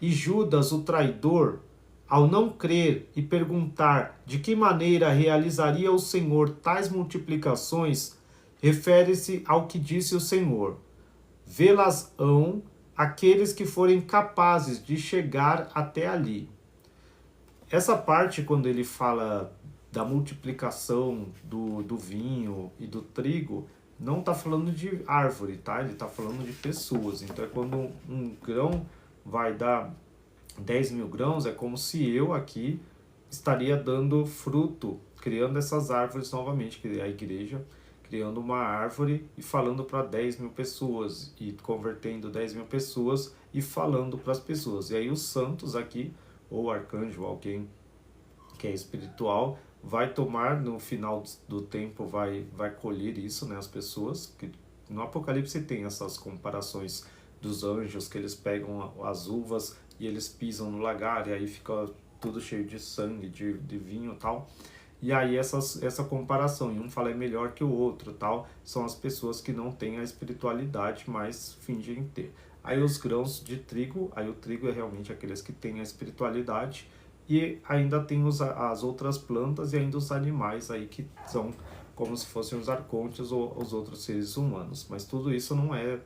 E Judas, o traidor, ao não crer e perguntar de que maneira realizaria o Senhor tais multiplicações, refere-se ao que disse o Senhor: vê-las-ão aqueles que forem capazes de chegar até ali. Essa parte, quando ele fala da multiplicação do vinho e do trigo, não está falando de árvore, tá? Ele está falando de pessoas. Então é quando um grão vai dar 10.000 grãos, é como se eu aqui estaria dando fruto, criando essas árvores novamente, que é a igreja, criando uma árvore e falando para 10.000 pessoas, e convertendo 10.000 pessoas e falando para as pessoas. E aí os santos aqui, ou arcanjo, alguém que é espiritual, vai tomar, no final do tempo, vai colher isso, né, as pessoas, que no Apocalipse tem essas comparações dos anjos, que eles pegam as uvas e eles pisam no lagar, e aí fica tudo cheio de sangue, de vinho e tal. E aí essa comparação, e um fala é melhor que o outro, tal, são as pessoas que não têm a espiritualidade, mas fingem ter. Aí os grãos de trigo, aí o trigo é realmente aqueles que têm a espiritualidade, e ainda tem as outras plantas e ainda os animais aí que são como se fossem os arcontes ou os outros seres humanos. Mas tudo isso não é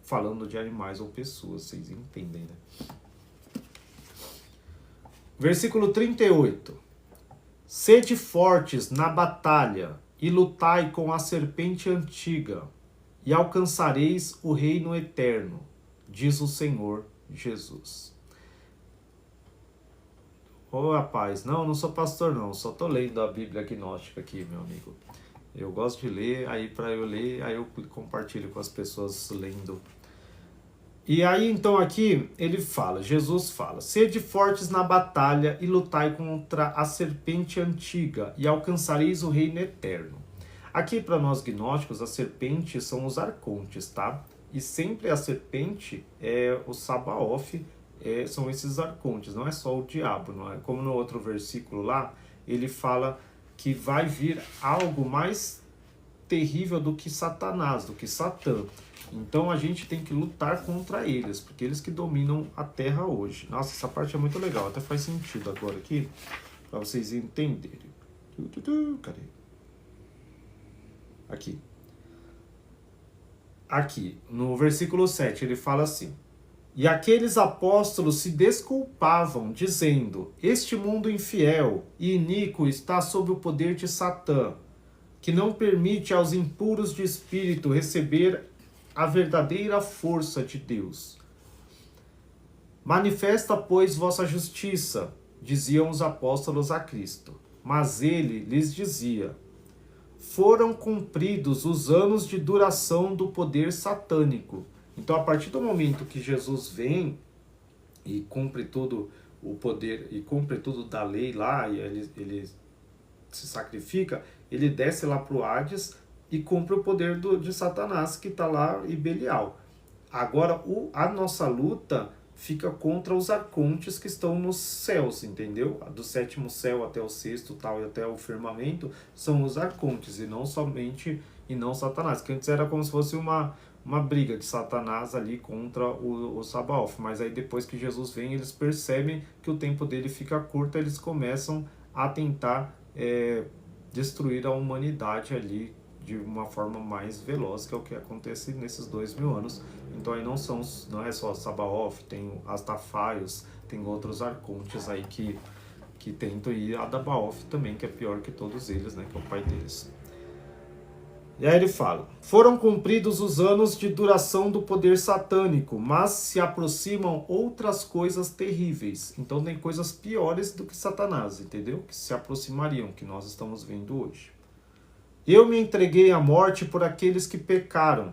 falando de animais ou pessoas, vocês entendem, né? Versículo 38. Sede fortes na batalha e lutai com a serpente antiga, e alcançareis o reino eterno, diz o Senhor Jesus. Ô rapaz, não sou pastor não, só tô lendo a Bíblia gnóstica aqui, meu amigo. Eu gosto de ler, aí para eu ler, aí eu compartilho com as pessoas lendo. E aí então aqui ele fala, Jesus fala: sede fortes na batalha e lutai contra a serpente antiga e alcançareis o reino eterno. Aqui para nós gnósticos, as serpentes são os arcontes, tá? E sempre a serpente é o Sabaoth, são esses arcontes, não é só o diabo, não é? Como no outro versículo lá, ele fala que vai vir algo mais terrível do que Satanás, do que Satã. Então a gente tem que lutar contra eles, porque eles que dominam a terra hoje. Nossa, essa parte é muito legal, até faz sentido agora aqui, para vocês entenderem. Cadê? Aqui, no versículo 7, ele fala assim: e aqueles apóstolos se desculpavam, dizendo: este mundo infiel e iníquo está sob o poder de Satã, que não permite aos impuros de espírito receber a verdadeira força de Deus. Manifesta, pois, vossa justiça, diziam os apóstolos a Cristo. Mas ele lhes dizia: foram cumpridos os anos de duração do poder satânico. Então, a partir do momento que Jesus vem e cumpre todo o poder, e cumpre tudo da lei lá, e ele se sacrifica, ele desce lá para o Hades e cumpre o poder de Satanás, que está lá, e Belial. Agora, a nossa luta fica contra os arcontes que estão nos céus, entendeu? Do 7º céu até o 6º tal, e até o firmamento, são os arcontes, e não somente, e não Satanás, que antes era como se fosse uma briga de Satanás ali contra o Sabaoth. Mas aí depois que Jesus vem, eles percebem que o tempo dele fica curto, eles começam a tentar destruir a humanidade ali de uma forma mais veloz, que é o que acontece nesses 2000 anos. Então aí não é só Sabaoth, tem Astafaios, tem outros arcontes aí que tentam ir a Dabaoth também, que é pior que todos eles, né, que é o pai deles. E aí ele fala: foram cumpridos os anos de duração do poder satânico, mas se aproximam outras coisas terríveis. Então tem coisas piores do que Satanás, entendeu? Que se aproximariam, que nós estamos vendo hoje. Eu me entreguei à morte por aqueles que pecaram,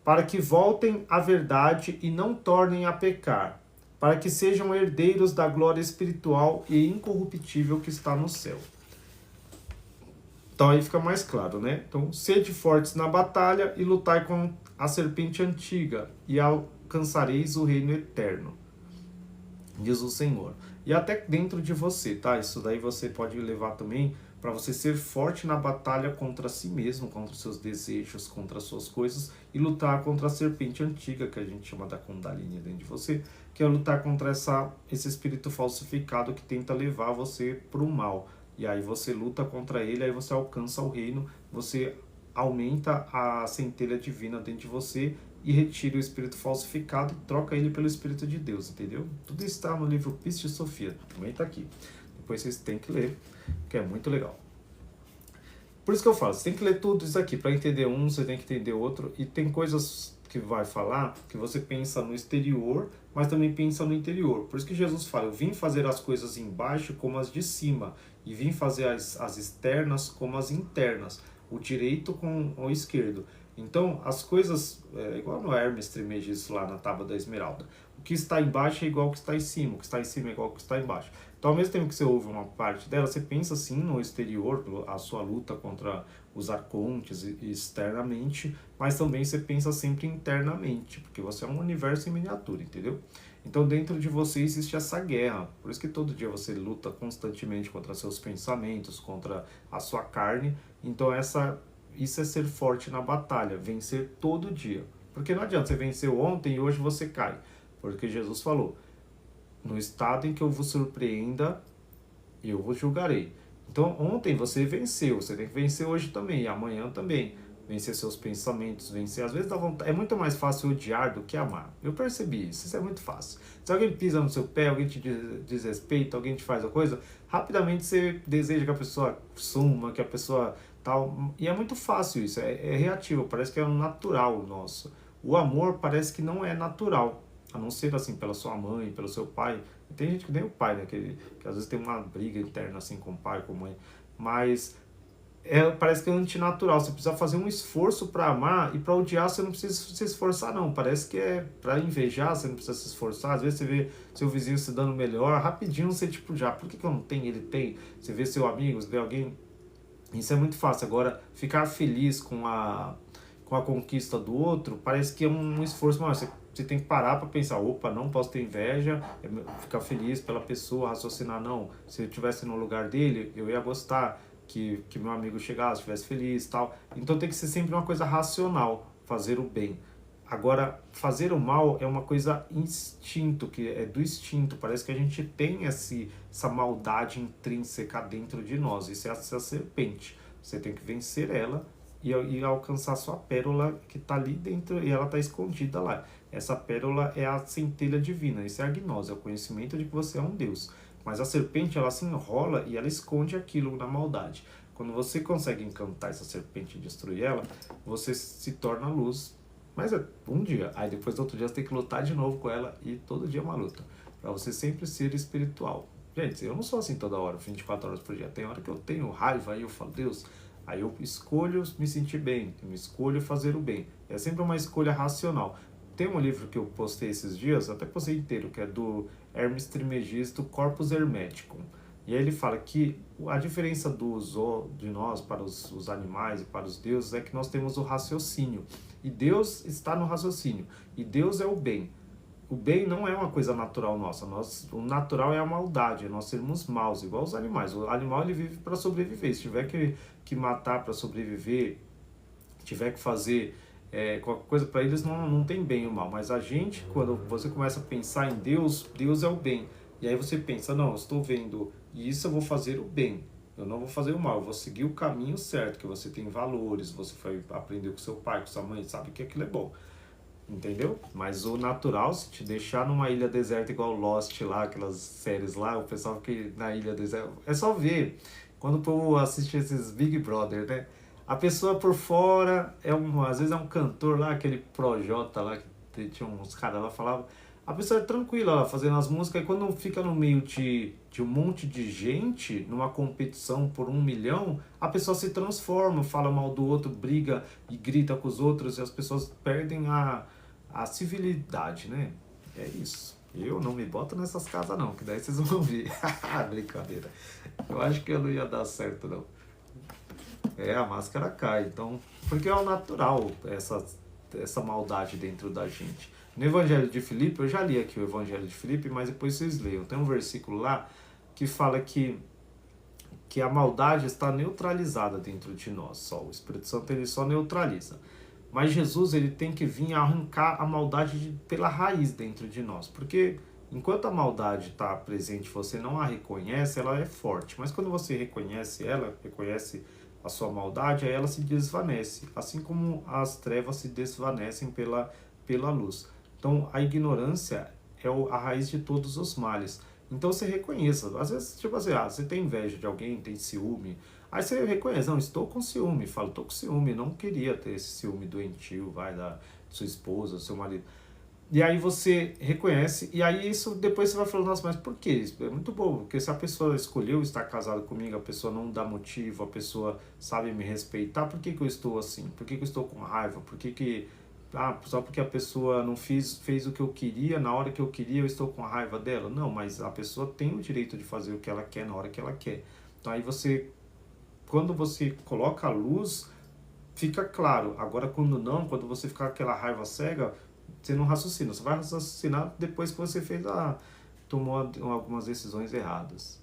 para que voltem à verdade e não tornem a pecar, para que sejam herdeiros da glória espiritual e incorruptível que está no céu. Então aí fica mais claro, né? Então, sede fortes na batalha e lutai com a serpente antiga e alcançareis o reino eterno, diz o Senhor. E até dentro de você, tá? Isso daí você pode levar também para você ser forte na batalha contra si mesmo, contra os seus desejos, contra as suas coisas, e lutar contra a serpente antiga, que a gente chama da Kundalini dentro de você, que é lutar contra esse espírito falsificado que tenta levar você para o mal. E aí você luta contra ele, aí você alcança o reino, você aumenta a centelha divina dentro de você e retira o espírito falsificado e troca ele pelo Espírito de Deus, entendeu? Tudo isso está no livro Piste Sofia, também está aqui. Depois vocês têm que ler, que é muito legal. Por isso que eu falo, você tem que ler tudo isso aqui. Para entender um, você tem que entender outro. E tem coisas que vai falar que você pensa no exterior, mas também pensa no interior. Por isso que Jesus fala: eu vim fazer as coisas embaixo como as de cima, e vim fazer as externas como as internas, o direito com o esquerdo. Então, as coisas, igual no Hermes Trismegisto lá na Tábua da Esmeralda, o que está embaixo é igual ao que está em cima, o que está em cima é igual ao que está embaixo. Então, ao mesmo tempo que você ouve uma parte dela, você pensa assim no exterior, a sua luta contra os arcontes externamente, mas também você pensa sempre internamente, porque você é um universo em miniatura, entendeu? Então, dentro de você existe essa guerra. Por isso que todo dia você luta constantemente contra seus pensamentos, contra a sua carne. Então, isso é ser forte na batalha, vencer todo dia. Porque não adianta, você venceu ontem e hoje você cai. Porque Jesus falou: no estado em que eu vos surpreenda, eu vos julgarei. Então, ontem você venceu, você tem que vencer hoje também, e amanhã também. Vencer seus pensamentos, vencer. Às vezes dá vontade. É muito mais fácil odiar do que amar. Eu percebi isso, isso é muito fácil. Se alguém pisa no seu pé, alguém te desrespeita, alguém te faz a coisa, rapidamente você deseja que a pessoa suma, que a pessoa tal. E é muito fácil isso, é reativo, parece que é um natural nosso. O amor parece que não é natural, a não ser assim pela sua mãe, pelo seu pai. Tem gente que nem o pai, né? Que às vezes tem uma briga interna assim com o pai, com a mãe. Mas parece que é antinatural. Você precisa fazer um esforço para amar, e para odiar você não precisa se esforçar, não. Parece que é para invejar, você não precisa se esforçar. Às vezes você vê seu vizinho se dando melhor, rapidinho você tipo já, por que eu não tenho? Ele tem. Você vê seu amigo, você vê alguém. Isso é muito fácil. Agora, ficar feliz com a conquista do outro, parece que é um esforço maior. Você tem que parar para pensar: opa, não posso ter inveja, ficar feliz pela pessoa, raciocinar: não, se eu estivesse no lugar dele, eu ia gostar que meu amigo chegasse, estivesse feliz e tal. Então tem que ser sempre uma coisa racional, fazer o bem. Agora, fazer o mal é uma coisa instinto, que é do instinto. Parece que a gente tem essa maldade intrínseca dentro de nós. Isso é essa serpente. Você tem que vencer ela e alcançar sua pérola que está ali dentro, e ela está escondida lá. Essa pérola é a centelha divina. Isso é a gnose, é o conhecimento de que você é um Deus. Mas a serpente, ela se enrola e ela esconde aquilo na maldade. Quando você consegue encantar essa serpente e destruir ela, você se torna luz. Mas é um dia. Aí depois do outro dia você tem que lutar de novo com ela, e todo dia é uma luta. Para você sempre ser espiritual. Gente, eu não sou assim toda hora, 24 horas por dia. Tem hora que eu tenho raiva, aí eu falo: Deus, aí eu escolho me sentir bem, eu escolho fazer o bem. É sempre uma escolha racional. Tem um livro que eu postei esses dias, até postei inteiro, que é do Hermes Trismegisto, Corpus Hermeticum. E aí ele fala que a diferença de nós para os animais e para os deuses é que nós temos o raciocínio. E Deus está no raciocínio. E Deus é o bem. O bem não é uma coisa natural nossa. O natural é a maldade, é nós sermos maus, igual os animais. O animal, ele vive para sobreviver. Se tiver que matar para sobreviver, tiver que fazer qualquer coisa para eles, não tem bem ou mal. Mas a gente, quando você começa a pensar em Deus, Deus é o bem. E aí você pensa: não, eu estou vendo isso, eu vou fazer o bem. Eu não vou fazer o mal, eu vou seguir o caminho certo, que você tem valores, você foi aprender com seu pai, com sua mãe, sabe que aquilo é bom. Entendeu? Mas o natural, se te deixar numa ilha deserta igual Lost lá, aquelas séries lá, o pessoal que na ilha deserta, é só ver. Quando o povo assiste esses Big Brother, né? A pessoa por fora às vezes é um cantor lá, aquele Projota lá, que tinha uns caras lá falavam. A pessoa é tranquila lá, fazendo as músicas, e quando fica no meio de um monte de gente, numa competição por 1 milhão, a pessoa se transforma, fala mal do outro, briga e grita com os outros, e as pessoas perdem a civilidade, né? É isso. Eu não me boto nessas casas não, que daí vocês vão ver. Brincadeira. Eu acho que eu não ia dar certo não. É, a máscara cai, então, porque é o natural essa maldade dentro da gente. No Evangelho de Filipe, eu já li aqui o Evangelho de Filipe, mas depois vocês leiam. Tem um versículo lá que fala que a maldade está neutralizada dentro de nós. Só o Espírito Santo ele só neutraliza. Mas Jesus ele tem que vir arrancar a maldade pela raiz dentro de nós, porque enquanto a maldade está presente, você não a reconhece, ela é forte. Mas quando você reconhece ela, reconhece a sua maldade, aí ela se desvanece, assim como as trevas se desvanecem pela luz. Então a ignorância é a raiz de todos os males. Então você reconheça, às vezes, tipo assim, você tem inveja de alguém, tem ciúme, aí você reconhece, não, estou com ciúme, fala, estou com ciúme, não queria ter esse ciúme doentio, vai, da sua esposa, do seu marido. E aí você reconhece, e aí isso depois você vai falando, nossa, mas por quê? Isso é muito bom, porque se a pessoa escolheu estar casada comigo, a pessoa não dá motivo, a pessoa sabe me respeitar, por que eu estou assim? Por que eu estou com raiva? Por que só porque a pessoa não fez o que eu queria, na hora que eu queria, eu estou com raiva dela? Não, mas a pessoa tem o direito de fazer o que ela quer na hora que ela quer. Então aí quando você coloca a luz, fica claro. Agora quando não, quando você ficar com aquela raiva cega, você não raciocina. Você vai raciocinar depois que você tomou algumas decisões erradas.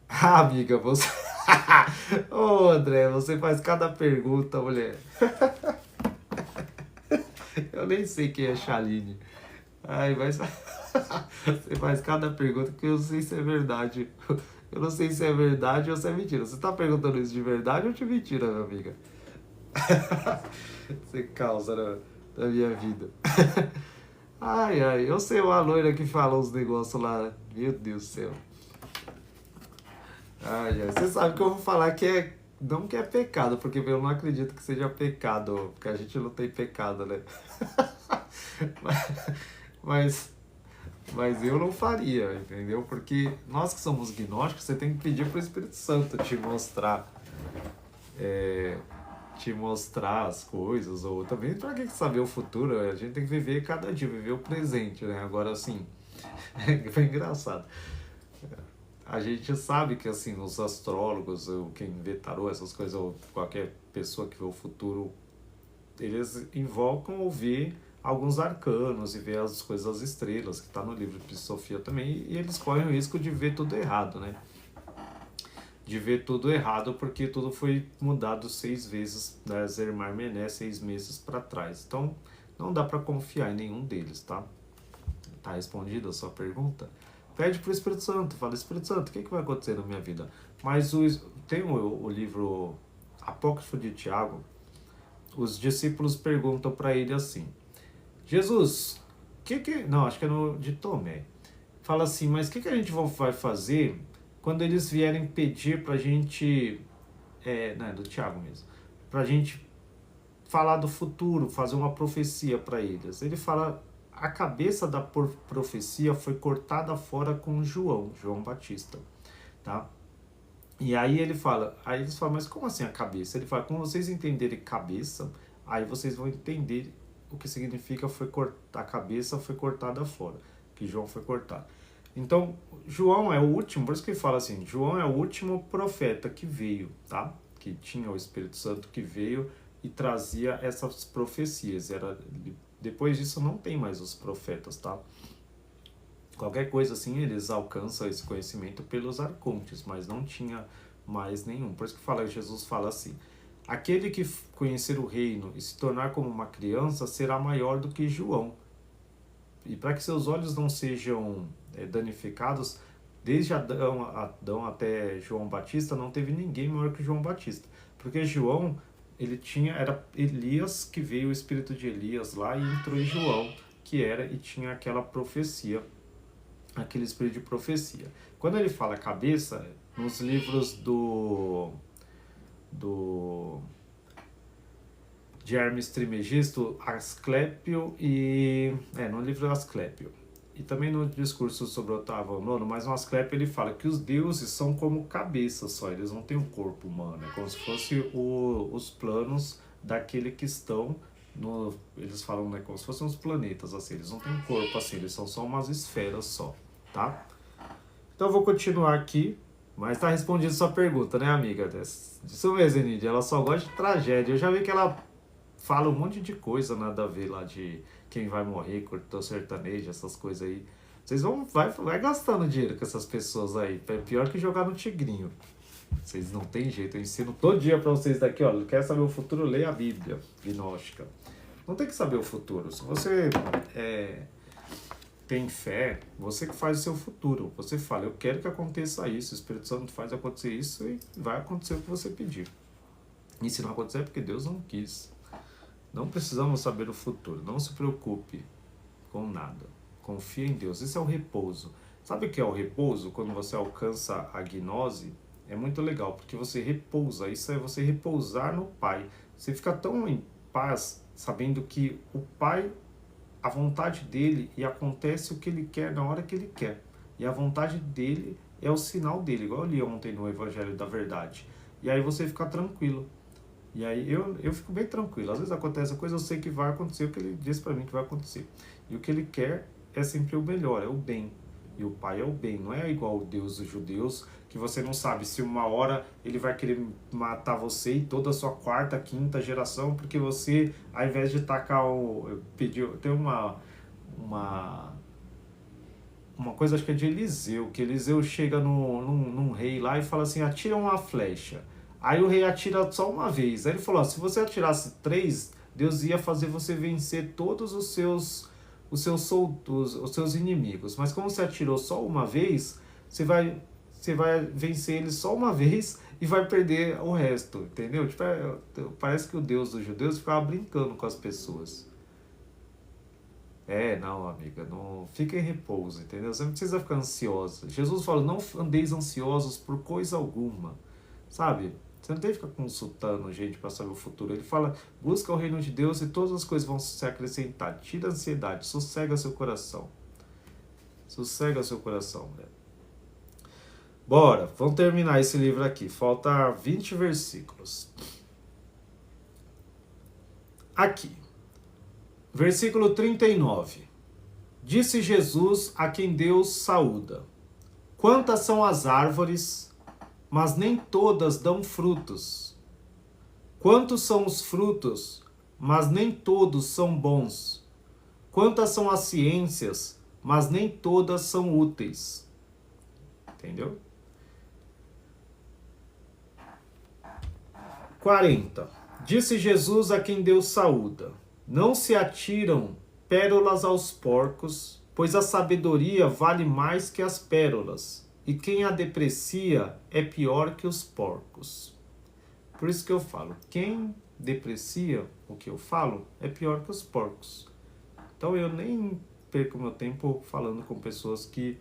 Ah, amiga, você... Ô, André, você faz cada pergunta, mulher. Eu nem sei quem é Chaline. Ai, mas você faz cada pergunta que eu não sei se é verdade. Eu não sei se é verdade ou se é mentira. Você tá perguntando isso de verdade ou de mentira, minha amiga? Você causa na minha vida. Ai, ai, eu sei uma loira que fala uns negócios lá. Meu Deus do céu. Ai, ai. Você sabe que eu vou falar não que é pecado, porque eu não acredito que seja pecado, porque a gente não tem pecado, né? Mas, mas eu não faria, entendeu? Porque nós que somos gnósticos, você tem que pedir para o Espírito Santo te mostrar as coisas, ou também para que saber o futuro, a gente tem que viver cada dia, viver o presente, né? Agora, assim, foi engraçado. A gente sabe que, assim, os astrólogos, ou quem vê tarô, essas coisas, ou qualquer pessoa que vê o futuro, eles invocam ou vê alguns arcanos e vê as coisas das estrelas, que está no livro de Sofia também, e eles correm o risco de ver tudo errado, né? De ver tudo errado, porque tudo foi mudado 6 vezes, da Zermar Mené, 6 meses para trás. Então, não dá para confiar em nenhum deles, tá? Tá respondida a sua pergunta? Pede pro Espírito Santo, fala, Espírito Santo, o que vai acontecer na minha vida? Mas tem o livro Apócrifo de Tiago, os discípulos perguntam para ele assim, Jesus, não, acho que é no de Tomé, fala assim, mas o que a gente vai fazer quando eles vierem pedir pra gente, não, é do Tiago mesmo, pra gente falar do futuro, fazer uma profecia para eles. Ele fala, a cabeça da profecia foi cortada fora com João Batista, tá? E aí eles falam, mas como assim a cabeça? Ele fala, quando vocês entenderem cabeça, aí vocês vão entender o que significa a cabeça foi cortada fora, que João foi cortado. Então, João é o último, por isso que ele fala assim, João é o último profeta que veio, tá? Que tinha o Espírito Santo que veio e trazia essas profecias. Depois disso não tem mais os profetas, tá? Qualquer coisa assim, eles alcançam esse conhecimento pelos arcontes, mas não tinha mais nenhum. Por isso que Jesus fala assim, aquele que conhecer o reino e se tornar como uma criança será maior do que João. E para que seus olhos não sejam danificados, Desde Adão até João Batista, não teve ninguém maior que João Batista. Porque João, era Elias, que veio o espírito de Elias lá e entrou em João, que era e tinha aquela profecia, aquele espírito de profecia. Quando ele fala cabeça, nos livros de Hermes Trismegisto, Asclépio no livro Asclépio, e também no discurso sobre o oitavo nono, mas no Asclépio ele fala que os deuses são como cabeças só, eles não têm um corpo humano, é como se fosse os planos daquele que estão eles falam, né, como se fossem os planetas, assim, eles não têm um corpo assim, eles são só umas esferas só, tá? Então eu vou continuar aqui, mas tá respondendo sua pergunta, né, amiga? Isso mesmo, Enidia, ela só gosta de tragédia. Eu já vi que ela fala um monte de coisa, nada a ver lá de quem vai morrer, curtou sertanejo, essas coisas aí. Vocês vai gastando dinheiro com essas pessoas aí. É pior que jogar no Tigrinho. Vocês não tem jeito. Eu ensino todo dia pra vocês daqui, ó. Quer saber o futuro? Leia a Bíblia gnóstica. Não tem que saber o futuro. Se você tem fé, você que faz o seu futuro. Você fala, eu quero que aconteça isso. O Espírito Santo faz acontecer isso e vai acontecer o que você pedir. E se não acontecer é porque Deus não quis. Não precisamos saber o futuro. Não se preocupe com nada. Confia em Deus. Isso é o repouso. Sabe o que é o repouso? Quando você alcança a gnose, é muito legal, porque você repousa. Isso é você repousar no Pai. Você fica tão em paz, sabendo que o Pai, a vontade dele, e acontece o que ele quer na hora que ele quer. E a vontade dele é o sinal dele, igual eu li ontem no Evangelho da Verdade. E aí você fica tranquilo. E aí eu fico bem tranquilo. Às vezes acontece a coisa, eu sei que vai acontecer o que ele diz para mim que vai acontecer. E o que ele quer é sempre o melhor, é o bem. E o Pai é o bem, não é igual o Deus dos judeus, que você não sabe se uma hora ele vai querer matar você e toda a sua quarta, quinta geração, porque você, ao invés de tacar tem uma coisa, acho que é de Eliseu, que Eliseu chega num rei lá e fala assim, atira uma flecha. Aí o rei atira só uma vez. Aí ele falou, se você atirasse 3, Deus ia fazer você vencer todos os seus inimigos. Mas como você atirou só uma vez, você vai vencer eles só uma vez e vai perder o resto, entendeu? Tipo, parece que o Deus dos judeus ficava brincando com as pessoas. Não, amiga, não fica em repouso, entendeu? Você não precisa ficar ansiosa. Jesus fala, não andeis ansiosos por coisa alguma, sabe? Você não tem que ficar consultando gente para saber o futuro. Ele fala, busca o reino de Deus e todas as coisas vão se acrescentar. Tira a ansiedade, sossega seu coração. Sossega seu coração, né? Bora, vamos terminar esse livro aqui. Falta 20 versículos. Aqui. Versículo 39. Disse Jesus a quem Deus saúda. Quantas são as árvores, mas nem todas dão frutos. Quantos são os frutos, mas nem todos são bons. Quantas são as ciências, mas nem todas são úteis. Entendeu? 40. Disse Jesus a quem Deus saúda. Não se atiram pérolas aos porcos, pois a sabedoria vale mais que as pérolas, e quem a deprecia é pior que os porcos. Por isso que eu falo, quem deprecia o que eu falo é pior que os porcos. Então eu nem perco meu tempo falando com pessoas que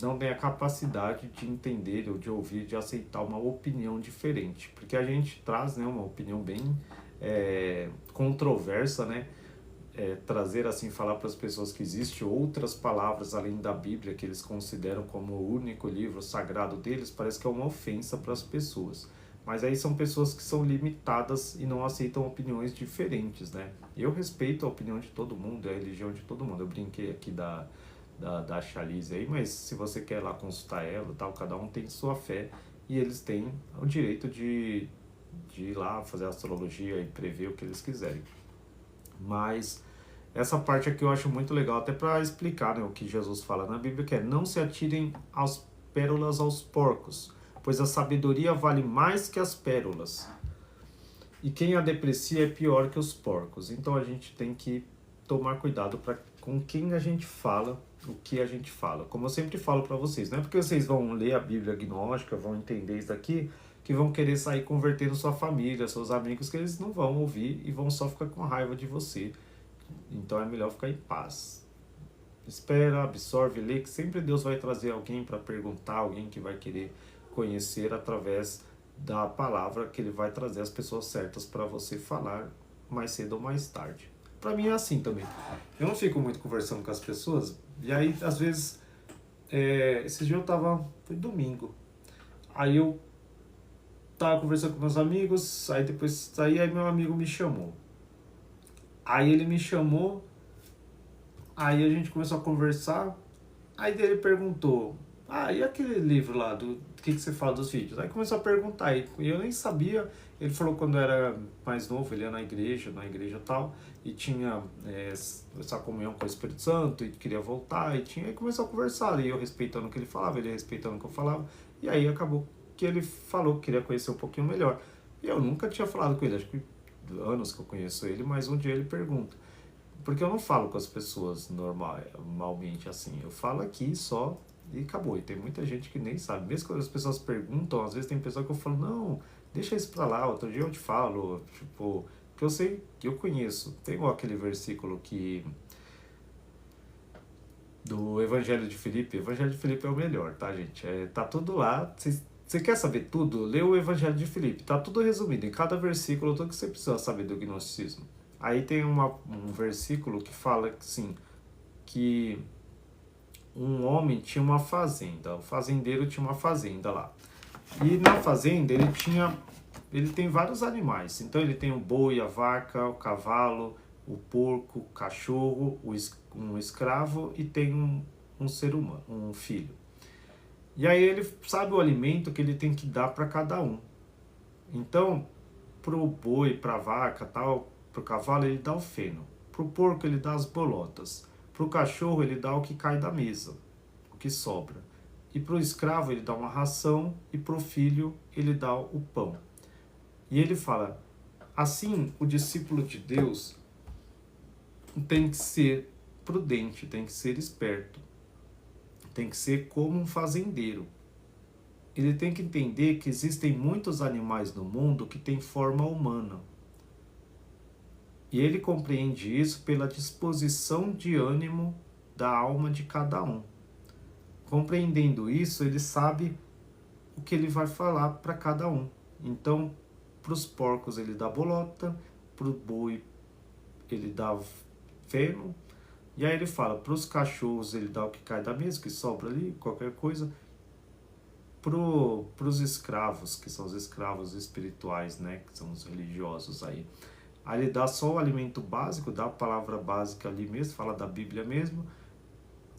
não têm a capacidade de entender ou de ouvir, de aceitar uma opinião diferente. Porque a gente traz, né, uma opinião bem controversa, né? Trazer assim, falar para as pessoas que existem outras palavras além da Bíblia que eles consideram como o único livro sagrado deles, parece que é uma ofensa para as pessoas. Mas aí são pessoas que são limitadas e não aceitam opiniões diferentes, né? Eu respeito a opinião de todo mundo, a religião de todo mundo. Eu brinquei aqui da Chalice aí, mas se você quer lá consultar ela, tal, cada um tem sua fé e eles têm o direito de ir lá fazer astrologia e prever o que eles quiserem. Mas essa parte aqui eu acho muito legal, até para explicar, né, o que Jesus fala na Bíblia, que é não se atirem as pérolas aos porcos, pois a sabedoria vale mais que as pérolas. E quem a deprecia é pior que os porcos. Então a gente tem que tomar cuidado com quem a gente fala, o que a gente fala. Como eu sempre falo para vocês, não é porque vocês vão ler a Bíblia gnóstica, vão entender isso daqui, que vão querer sair convertendo sua família, seus amigos, que eles não vão ouvir e vão só ficar com raiva de você. Então é melhor ficar em paz. Espera, absorve, lê, que sempre Deus vai trazer alguém para perguntar, alguém que vai querer conhecer através da palavra, que ele vai trazer as pessoas certas para você falar mais cedo ou mais tarde. Para mim é assim também. Eu não fico muito conversando com as pessoas, e aí às vezes, esse dia foi domingo, aí eu tava conversando com meus amigos, aí depois saí, aí meu amigo me chamou. Aí ele me chamou, aí a gente começou a conversar, aí ele perguntou, e aquele livro lá, do que você fala dos vídeos? Aí começou a perguntar, e eu nem sabia, ele falou quando era mais novo, ele ia na igreja e tal, e tinha essa comunhão com o Espírito Santo, e queria voltar, aí começou a conversar, e eu respeitando o que ele falava, ele respeitando o que eu falava, e aí acabou que ele falou que queria conhecer um pouquinho melhor. E eu nunca tinha falado com ele, acho que anos que eu conheço ele, mas um dia ele pergunta. Porque eu não falo com as pessoas normalmente assim, eu falo aqui só e acabou. E tem muita gente que nem sabe, mesmo quando as pessoas perguntam, às vezes tem pessoa que eu falo, não, deixa isso pra lá, outro dia eu te falo, tipo, que eu sei, que eu conheço. Tem aquele versículo do Evangelho de Filipe. O Evangelho de Filipe é o melhor, tá, gente? Tá tudo lá. Você quer saber tudo? Lê o Evangelho de Filipe. Tá tudo resumido em cada versículo, tudo que você precisa saber do gnosticismo. Aí tem um versículo que fala assim, que um homem tinha uma fazenda. O fazendeiro tinha uma fazenda lá. E na fazenda ele tem vários animais. Então ele tem o boi, a vaca, o cavalo, o porco, o cachorro, um escravo e tem um ser humano, um filho. E aí ele sabe o alimento que ele tem que dar para cada um. Então, pro boi, pra vaca, tal, pro cavalo ele dá o feno. Pro porco ele dá as bolotas. Pro cachorro ele dá o que cai da mesa, o que sobra. E pro escravo ele dá uma ração e pro filho ele dá o pão. E ele fala, assim o discípulo de Deus tem que ser prudente, tem que ser esperto. Tem que ser como um fazendeiro. Ele tem que entender que existem muitos animais no mundo que têm forma humana. E ele compreende isso pela disposição de ânimo da alma de cada um. Compreendendo isso, ele sabe o que ele vai falar para cada um. Então, para os porcos ele dá bolota, para o boi ele dá feno, e aí ele fala, para os cachorros ele dá o que cai da mesa, que sobra ali, qualquer coisa. Para os escravos, que são os escravos espirituais, né, que são os religiosos aí. Aí ele dá só o alimento básico, dá a palavra básica ali mesmo, fala da Bíblia mesmo.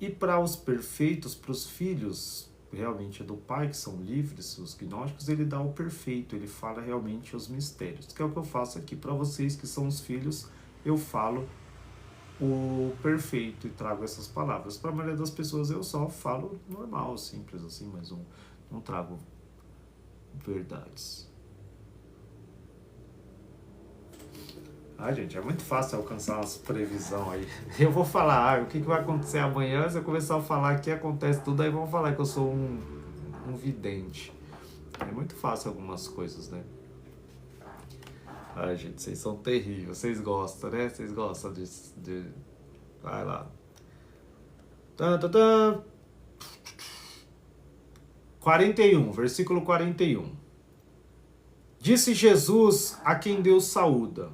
E para os perfeitos, para os filhos realmente do Pai, que são livres, os gnósticos, ele dá o perfeito, ele fala realmente os mistérios. Que é o que eu faço aqui para vocês que são os filhos, eu falo o perfeito e trago essas palavras. Para a maioria das pessoas eu só falo normal, simples assim, mas não trago verdades. Gente, é muito fácil alcançar umas previsão aí. Eu vou falar, o que vai acontecer amanhã, se eu começar a falar que acontece tudo, aí vão falar que eu sou um vidente. É muito fácil algumas coisas, né? Gente, vocês são terríveis, vocês gostam, né? Vocês gostam de... Vai lá. 41, versículo 41. Disse Jesus a quem Deus saúda: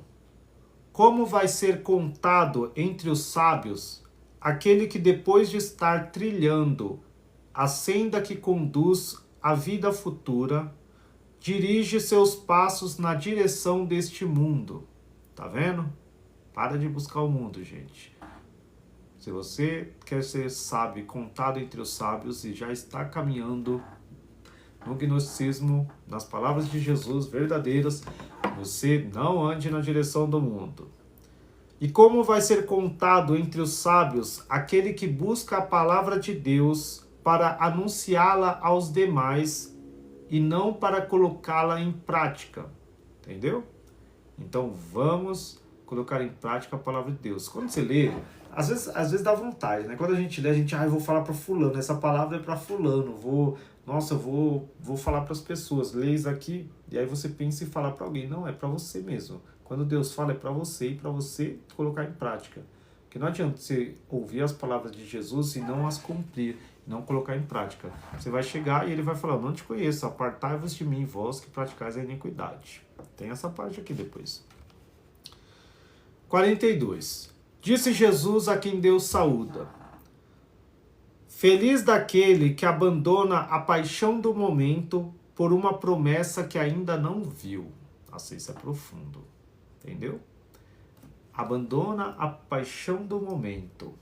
como vai ser contado entre os sábios aquele que depois de estar trilhando a senda que conduz à vida futura, dirige seus passos na direção deste mundo? Tá vendo? Para de buscar o mundo, gente. Se você quer ser sábio, contado entre os sábios e já está caminhando no gnosticismo, nas palavras de Jesus verdadeiras, você não ande na direção do mundo. E como vai ser contado entre os sábios aquele que busca a palavra de Deus para anunciá-la aos demais e não para colocá-la em prática? Entendeu? Então vamos colocar em prática a palavra de Deus. Quando você lê, às vezes dá vontade, né? Quando a gente lê, a gente, eu vou falar para fulano, essa palavra é para fulano, vou falar para as pessoas, lê isso aqui, e aí você pensa em falar para alguém. Não, é para você mesmo. Quando Deus fala, é para você e para você colocar em prática. Porque não adianta você ouvir as palavras de Jesus e não as cumprir, não colocar em prática. Você vai chegar e ele vai falar, não te conheço, apartai-vos de mim, vós que praticais a iniquidade. Tem essa parte aqui depois. 42. Disse Jesus a quem Deus saúda: feliz daquele que abandona a paixão do momento por uma promessa que ainda não viu. Nossa, isso é profundo. Entendeu? Abandona a paixão do momento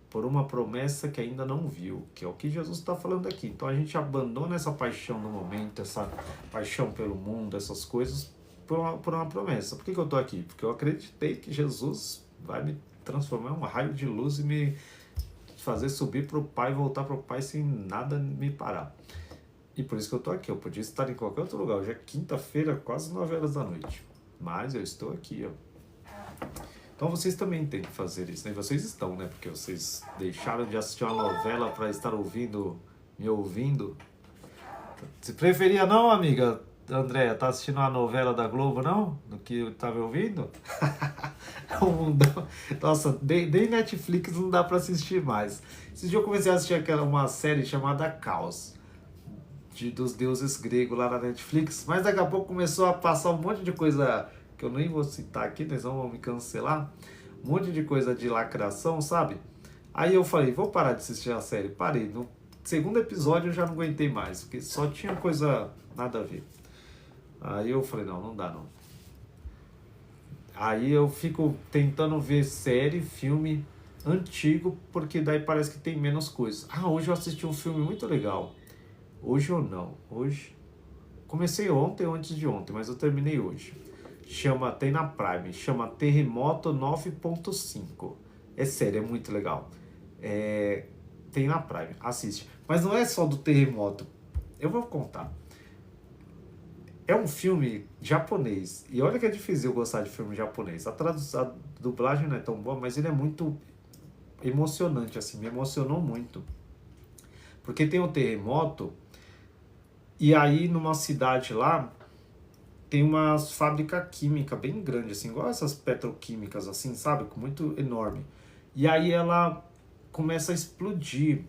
por uma promessa que ainda não viu, que é o que Jesus está falando aqui. Então a gente abandona essa paixão do momento, essa paixão pelo mundo, essas coisas, por uma promessa. Por que eu estou aqui? Porque eu acreditei que Jesus vai me transformar em um raio de luz e me fazer subir para o Pai e voltar para o Pai sem nada me parar. E por isso que eu estou aqui. Eu podia estar em qualquer outro lugar. Hoje é quinta-feira, quase 9 horas da noite. Mas eu estou aqui, ó. Então vocês também têm que fazer isso, né? Vocês estão, né? Porque vocês deixaram de assistir uma novela para estar me ouvindo. Você preferia não, amiga Andréia, tá assistindo uma novela da Globo, não? Do que tá me ouvindo? O mundão. Nossa, nem Netflix não dá para assistir mais. Esses dias eu comecei a assistir uma série chamada Caos, dos deuses gregos lá na Netflix, mas daqui a pouco começou a passar um monte de coisa que eu nem vou citar aqui, eles vão me cancelar, um monte de coisa de lacração, sabe? Aí eu falei, vou parar de assistir a série. Parei. No segundo episódio eu já não aguentei mais, porque só tinha coisa nada a ver. Aí eu falei, não dá não. Aí eu fico tentando ver série, filme antigo, porque daí parece que tem menos coisas. Hoje eu assisti um filme muito legal. Hoje ou não? Hoje? Comecei ontem ou antes de ontem, mas eu terminei hoje. Tem na Prime, chama Terremoto 9.5. É sério, é muito legal. Tem na Prime, assiste. Mas não é só do terremoto. Eu vou contar. É um filme japonês. E olha que é difícil eu gostar de filme japonês. A dublagem não é tão boa, mas ele é muito emocionante, assim. Me emocionou muito. Porque tem um terremoto, e aí numa cidade lá, tem uma fábrica química bem grande, assim, igual essas petroquímicas, assim, sabe? Muito enorme. E aí ela começa a explodir.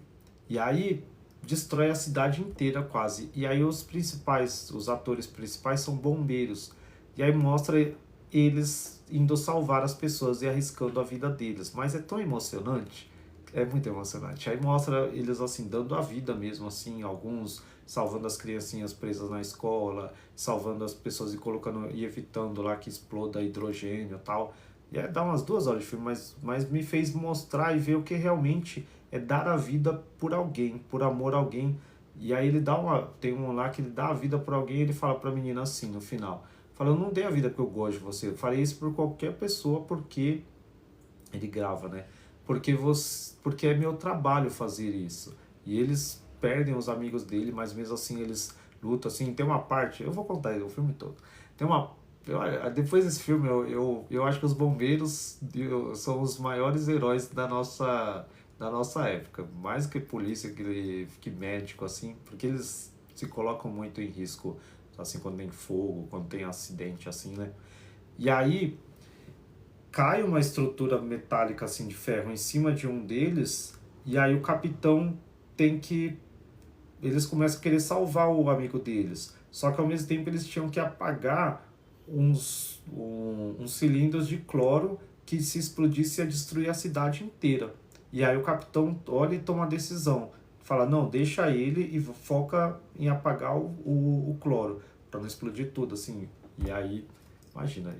E aí destrói a cidade inteira quase. E aí os atores principais são bombeiros. E aí mostra eles indo salvar as pessoas e arriscando a vida deles. Mas é tão emocionante. É muito emocionante. Aí mostra eles assim, dando a vida mesmo, assim, alguns salvando as criancinhas presas na escola, salvando as pessoas e evitando lá que exploda hidrogênio e tal. E dá umas 2 horas de filme, mas me fez mostrar e ver o que realmente é dar a vida por alguém, por amor a alguém. E aí tem um lá que ele dá a vida por alguém e ele fala pra menina assim, no final. Fala, eu não dei a vida porque eu gosto de você, eu farei isso por qualquer pessoa porque... Ele grava, né? Porque é meu trabalho fazer isso. E eles perdem os amigos dele, mas mesmo assim eles lutam, assim, tem uma parte, eu vou contar o filme todo, depois desse filme eu acho que os bombeiros são os maiores heróis da nossa época, mais que polícia, que médico, assim, porque eles se colocam muito em risco, assim, quando tem fogo, quando tem acidente, assim, né? E aí cai uma estrutura metálica, assim, de ferro em cima de um deles, e aí o capitão eles começam a querer salvar o amigo deles. Só que ao mesmo tempo eles tinham que apagar uns cilindros de cloro que se explodisse ia destruir a cidade inteira. E aí o capitão olha e toma a decisão. Fala, não, deixa ele e foca em apagar o cloro, para não explodir tudo, assim. E aí, imagina,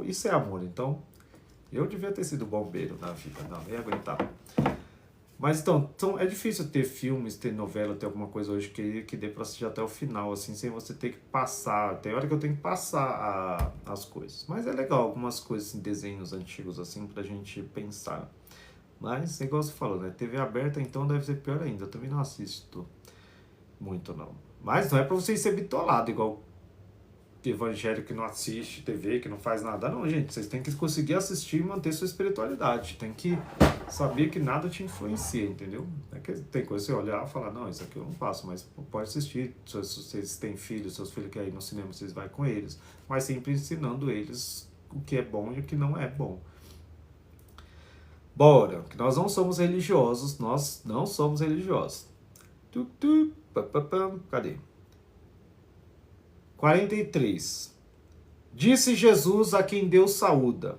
isso é amor. Então, eu devia ter sido bombeiro na vida, não ia aguentar. Mas então é difícil ter filmes, ter novela, ter alguma coisa hoje que dê pra assistir até o final, assim, sem você ter que passar. Tem hora que eu tenho que passar as coisas. Mas é legal, algumas coisas, assim, desenhos antigos, assim, pra gente pensar. Mas, igual você falou, né? TV aberta, então, deve ser pior ainda. Eu também não assisto muito, não. Mas não é pra você ser bitolado, igual evangélico que não assiste TV, que não faz nada. Não, gente, vocês têm que conseguir assistir e manter sua espiritualidade. Tem que saber que nada te influencia, entendeu? É que tem coisa que você olhar e falar, não, isso aqui eu não faço, mas pode assistir. Se vocês têm filhos, seus filhos querem ir no cinema, vocês vão com eles. Mas sempre ensinando eles o que é bom e o que não é bom. Bora, que nós não somos religiosos, nós não somos religiosos. Cadê? 43. Disse Jesus a quem Deus saúda: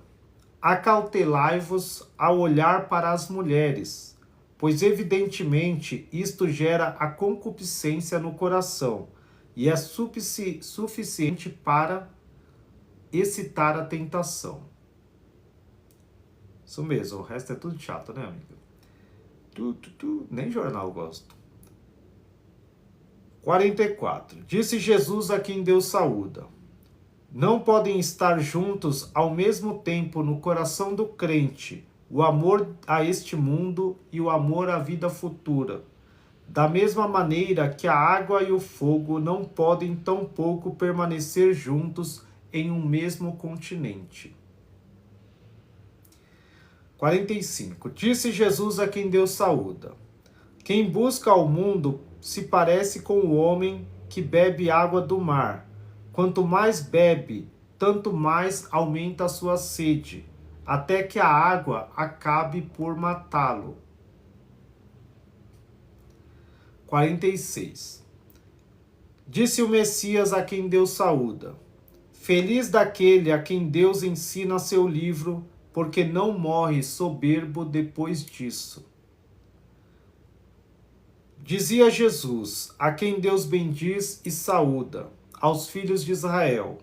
acautelai-vos ao olhar para as mulheres, pois evidentemente isto gera a concupiscência no coração e é suficiente para excitar a tentação. Isso mesmo, o resto é tudo chato, né, amiga? Nem jornal eu gosto. 44. Disse Jesus a quem Deus saúda: não podem estar juntos ao mesmo tempo no coração do crente o amor a este mundo e o amor à vida futura. Da mesma maneira que a água e o fogo não podem tampouco permanecer juntos em um mesmo continente. 45. Disse Jesus a quem Deus saúda: quem busca ao mundo se parece com o homem que bebe água do mar. Quanto mais bebe, tanto mais aumenta a sua sede, até que a água acabe por matá-lo. 46. Disse o Messias a quem Deus saúda: feliz daquele a quem Deus ensina seu livro, porque não morre soberbo depois disso. Dizia Jesus, a quem Deus bendiz e saúda, aos filhos de Israel: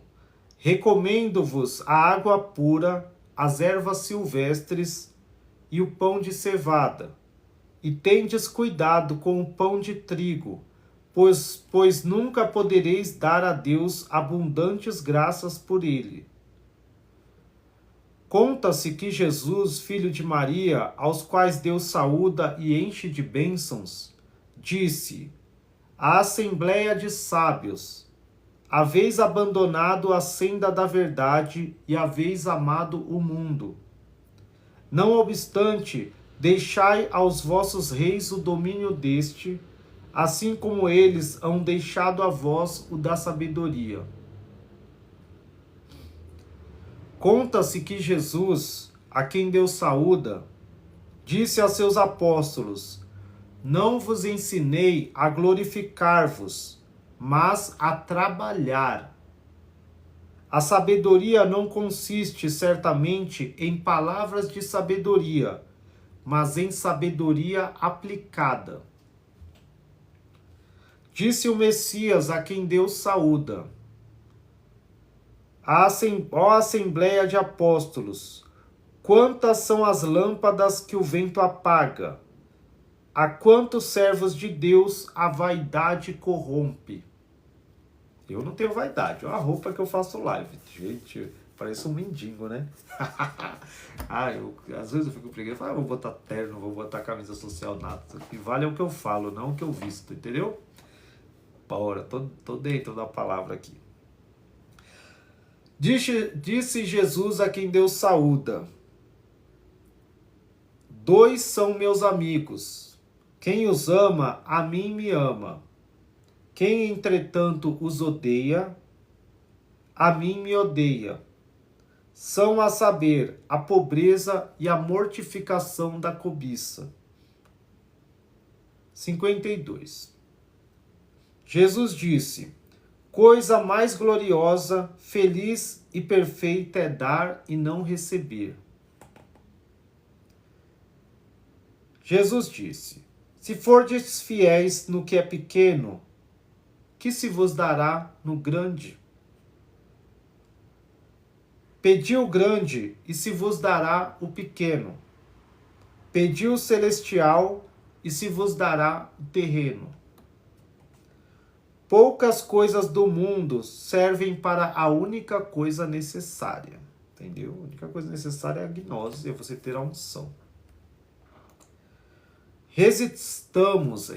recomendo-vos a água pura, as ervas silvestres e o pão de cevada, e tendes cuidado com o pão de trigo, pois nunca podereis dar a Deus abundantes graças por ele. Conta-se que Jesus, filho de Maria, aos quais Deus saúda e enche de bênçãos, disse à assembleia de sábios: haveis abandonado a senda da verdade e haveis amado o mundo. Não obstante, deixai aos vossos reis o domínio deste, assim como eles hão deixado a vós o da sabedoria. Conta-se que Jesus, a quem Deus saúda, disse a seus apóstolos: não vos ensinei a glorificar-vos, mas a trabalhar. A sabedoria não consiste certamente em palavras de sabedoria, mas em sabedoria aplicada. Disse o Messias a quem Deus saúda: ó Assembleia de Apóstolos, quantas são as lâmpadas que o vento apaga? A quantos servos de Deus a vaidade corrompe? Eu não tenho vaidade, olha a roupa que eu faço live. Gente, parece um mendigo, né? Às vezes eu fico preguiçoso, vou botar terno, vou botar camisa social, nada. O que vale é o que eu falo, não o que eu visto, entendeu? Bora, tô dentro da palavra aqui. Disse Jesus a quem Deus saúda: dois são meus amigos. Quem os ama, a mim me ama. Quem, entretanto, os odeia, a mim me odeia. São, a saber, a pobreza e a mortificação da cobiça. 52. Jesus disse: coisa mais gloriosa, feliz e perfeita é dar e não receber. Jesus disse: se fordes fiéis no que é pequeno, que se vos dará no grande? Pedi o grande, e se vos dará o pequeno. Pedi o celestial, e se vos dará o terreno. Poucas coisas do mundo servem para a única coisa necessária. Entendeu? A única coisa necessária é a gnose, é você ter a unção. Resistamos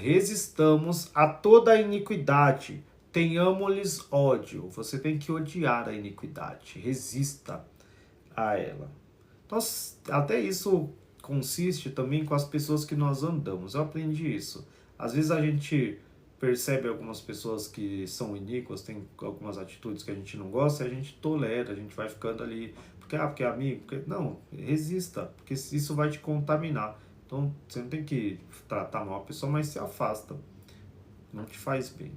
a toda a iniquidade, tenhamos-lhes ódio. Você tem que odiar a iniquidade, resista a ela. Então, até isso consiste também com as pessoas que nós andamos. Eu aprendi isso. Às vezes a gente percebe algumas pessoas que são iníquas, tem algumas atitudes que a gente não gosta, e a gente tolera, a gente vai ficando ali, porque é amigo, porque não, resista, porque isso vai te contaminar. Então, você não tem que tratar mal a pessoa, mas se afasta. Não te faz bem.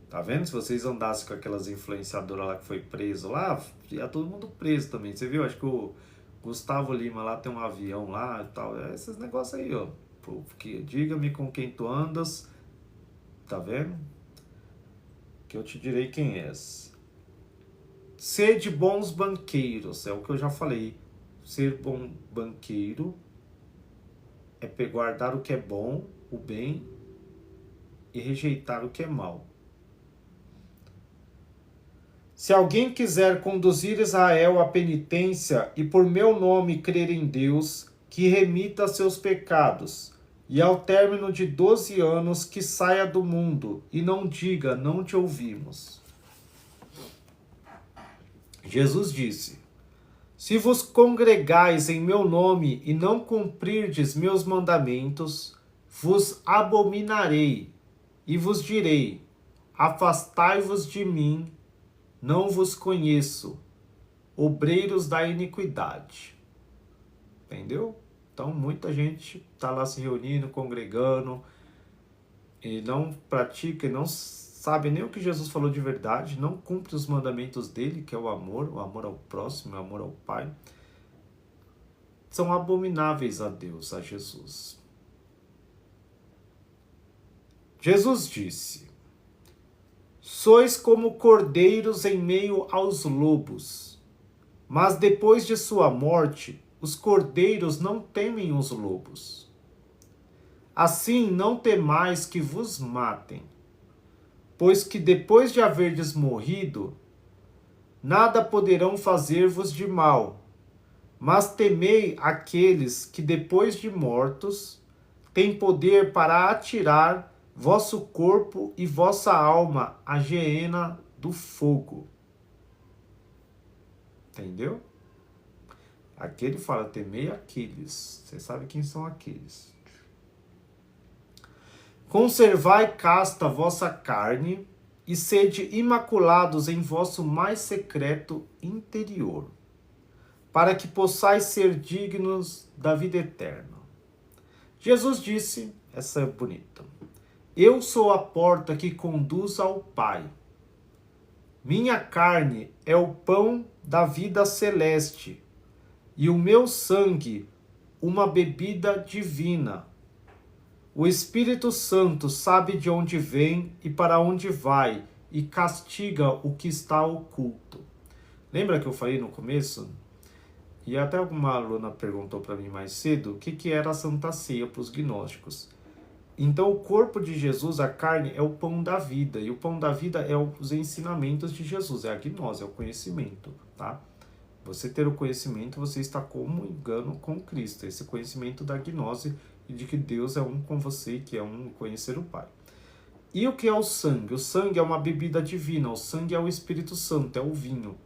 Tá vendo? Se vocês andassem com aquelas influenciadoras lá que foi preso lá, ia todo mundo preso também. Você viu? Acho que o Gustavo Lima lá tem um avião lá e tal. É esses negócios aí, ó. Porque diga-me com quem tu andas, tá vendo? Que eu te direi quem és. Sede bons banqueiros, é o que eu já falei. Ser bom banqueiro é guardar o que é bom, o bem, e rejeitar o que é mal. Se alguém quiser conduzir Israel à penitência e por meu nome crer em Deus, que remita seus pecados, e ao término de 12 anos que saia do mundo, e não diga, não te ouvimos. Jesus disse: se vos congregais em meu nome e não cumprirdes meus mandamentos, vos abominarei, e vos direi: afastai-vos de mim, não vos conheço, obreiros da iniquidade. Entendeu? Então muita gente está lá se reunindo, congregando, e não pratica, e não sabe nem o que Jesus falou de verdade, não cumpre os mandamentos dele, que é o amor ao próximo, o amor ao Pai. São abomináveis a Deus, a Jesus. Jesus disse: sois como cordeiros em meio aos lobos, mas depois de sua morte, os cordeiros não temem os lobos. Assim não temais que vos matem, pois que depois de haverdes morrido, nada poderão fazer-vos de mal, mas temei aqueles que depois de mortos têm poder para atirar vosso corpo e vossa alma à geena do fogo. Entendeu? Aqui ele fala, temei aqueles. Você sabe quem são aqueles. Conservai casta vossa carne e sede imaculados em vosso mais secreto interior, para que possais ser dignos da vida eterna. Jesus disse, essa é bonita: eu sou a porta que conduz ao Pai. Minha carne é o pão da vida celeste, e o meu sangue uma bebida divina. O Espírito Santo sabe de onde vem e para onde vai, e castiga o que está oculto. Lembra que eu falei no começo? E até alguma aluna perguntou para mim mais cedo o que era a Santa Ceia para os gnósticos. Então, o corpo de Jesus, a carne, é o pão da vida. E o pão da vida é os ensinamentos de Jesus, é a gnose, é o conhecimento, tá? Você ter o conhecimento, você está comungando com Cristo. Esse conhecimento da gnose e de que Deus é um com você, que é um conhecer o Pai. E o que é o sangue? O sangue é uma bebida divina, o sangue é o Espírito Santo, é o vinho.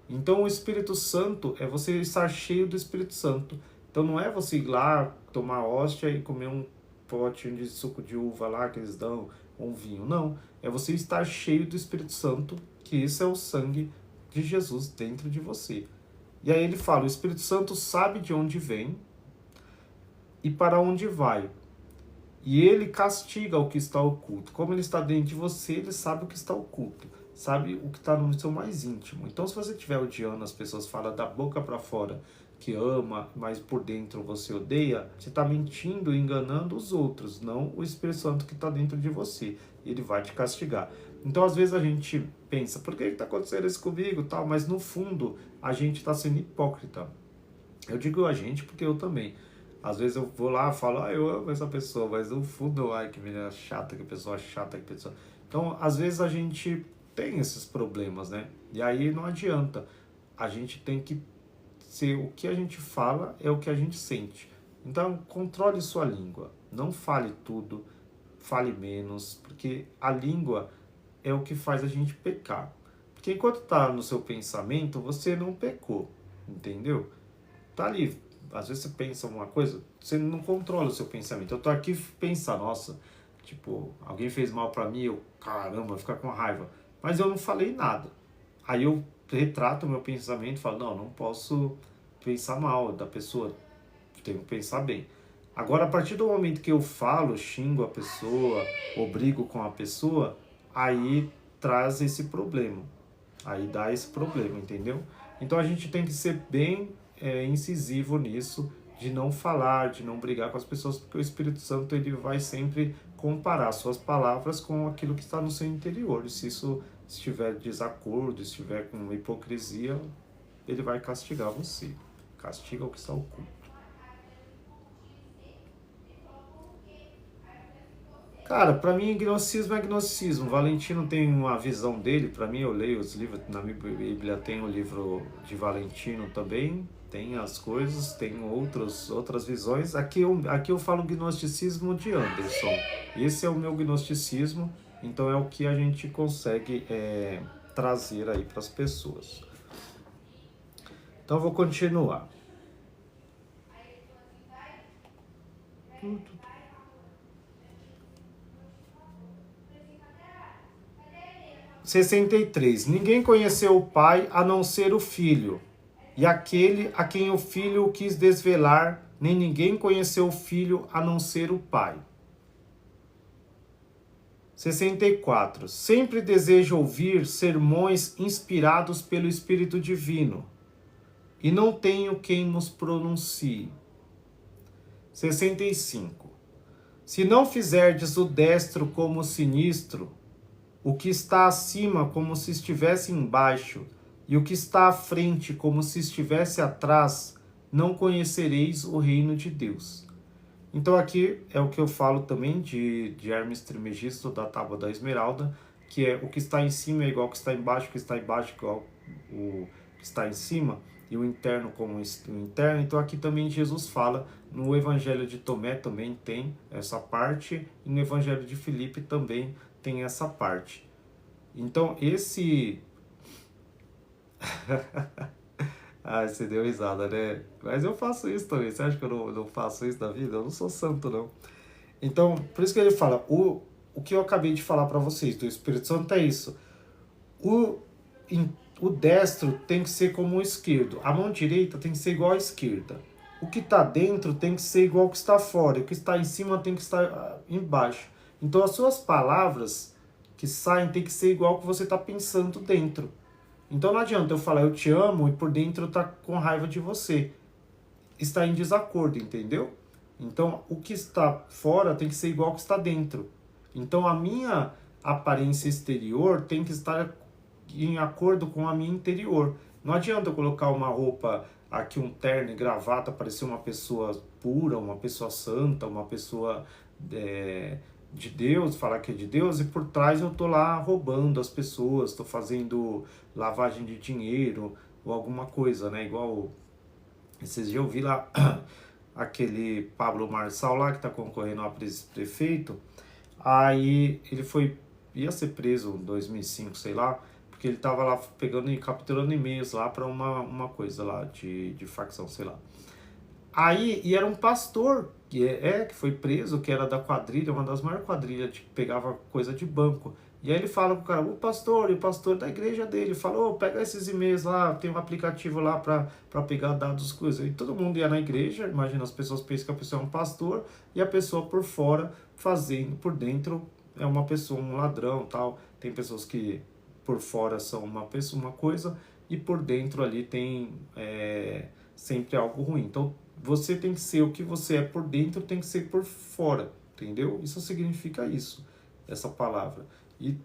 Então, o Espírito Santo é você estar cheio do Espírito Santo. Então, não é você ir lá, tomar hóstia e comer um pote de suco de uva lá que eles dão, ou um vinho. Não, é você estar cheio do Espírito Santo, que esse é o sangue de Jesus dentro de você. E aí ele fala, o Espírito Santo sabe de onde vem e para onde vai. E ele castiga o que está oculto. Como ele está dentro de você, ele sabe o que está oculto. Sabe o que está no seu mais íntimo. Então, se você estiver odiando, as pessoas falam da boca para fora que ama, mas por dentro você odeia, você está mentindo e enganando os outros, não o Espírito Santo que está dentro de você. Ele vai te castigar. Então, às vezes a gente pensa, por que está acontecendo isso comigo, tal? Mas no fundo, a gente está sendo hipócrita. Eu digo a gente porque eu também. Às vezes eu vou lá e falo, eu amo essa pessoa, mas no fundo, ai, que menina chata, que pessoa chata, que pessoa... Então, às vezes a gente tem esses problemas, né? E aí não adianta. A gente tem que ser, o que a gente fala é o que a gente sente. Então, controle sua língua. Não fale tudo. fale menos, porque a língua é o que faz a gente pecar. Porque enquanto tá no seu pensamento, você não pecou, entendeu? Tá ali, às vezes você pensa uma coisa, você não controla o seu pensamento. Eu tô aqui pensar, nossa, tipo, alguém fez mal pra mim, eu, caramba, ficar com raiva. Mas eu não falei nada. Aí eu retrato o meu pensamento e falo, não posso pensar mal da pessoa, tenho que pensar bem. Agora, a partir do momento que eu falo, xingo a pessoa, ou brigo com a pessoa, aí traz esse problema. Aí dá esse problema, entendeu? Então a gente tem que ser bem incisivo nisso, de não falar, de não brigar com as pessoas, porque o Espírito Santo ele vai sempre comparar suas palavras com aquilo que está no seu interior. E se isso estiver desacordo, estiver com hipocrisia, ele vai castigar você. Castiga o que está oculto. Cara, pra mim, gnosticismo é gnosticismo. O Valentino tem uma visão dele. Pra mim, eu leio os livros, na minha Bíblia tem o livro de Valentino também. Tem as coisas, tem outras visões. Aqui eu falo gnosticismo de Anderson. Esse é o meu gnosticismo, então é o que a gente consegue trazer aí para as pessoas. Então eu vou continuar. 63. Ninguém conheceu o Pai a não ser o Filho, e aquele a quem o Filho quis desvelar, nem ninguém conheceu o Filho a não ser o Pai. 64. Sempre desejo ouvir sermões inspirados pelo Espírito Divino, e não tenho quem nos pronuncie. 65. Se não fizerdes o destro como o sinistro, o que está acima como se estivesse embaixo, e o que está à frente como se estivesse atrás, não conhecereis o reino de Deus. Então aqui é o que eu falo também de Hermes Trismegisto, da Tábua da Esmeralda, que é o que está em cima é igual ao que está embaixo, o que está embaixo é igual o que está em cima, e o interno como o interno. Então aqui também Jesus fala, no Evangelho de Tomé também tem essa parte, e no Evangelho de Filipe também tem essa parte. Então esse... Ah, você deu risada, né? Mas eu faço isso também. Você acha que eu não faço isso na vida? Eu não sou santo, não. Então, por isso que ele fala, o que eu acabei de falar para vocês do Espírito Santo é isso. O, o destro tem que ser como o esquerdo. A mão direita tem que ser igual à esquerda. O que está dentro tem que ser igual ao que está fora. O que está em cima tem que estar embaixo. Então, as suas palavras que saem tem que ser igual ao que você está pensando dentro. Então, não adianta eu falar eu te amo e por dentro tá com raiva de você. Está em desacordo, entendeu? Então, o que está fora tem que ser igual ao que está dentro. Então, a minha aparência exterior tem que estar em acordo com a minha interior. Não adianta eu colocar uma roupa aqui, um terno e gravata, parecer uma pessoa pura, uma pessoa santa, uma pessoa de Deus, falar que é de Deus, e por trás eu tô lá roubando as pessoas, tô fazendo lavagem de dinheiro ou alguma coisa, né? Igual esses dias eu vi lá aquele Pablo Marçal lá que tá concorrendo a prefeito, aí ele ia ser preso em 2005, sei lá, porque ele tava lá pegando e capturando e-mails lá para uma coisa lá de facção, sei lá. Aí, e era um pastor que foi preso, que era da quadrilha, uma das maiores quadrilhas que pegava coisa de banco. E aí ele fala com o cara, e o pastor da igreja dele falou, pega esses e-mails lá, tem um aplicativo lá para pegar dados, coisas. E todo mundo ia na igreja, imagina, as pessoas pensam que a pessoa é um pastor, e a pessoa por fora, fazendo, por dentro, é uma pessoa, um ladrão, tal. Tem pessoas que por fora são uma pessoa, uma coisa, e por dentro ali tem sempre algo ruim. Então, você tem que ser o que você é por dentro, tem que ser por fora, entendeu? Isso significa isso, essa palavra. E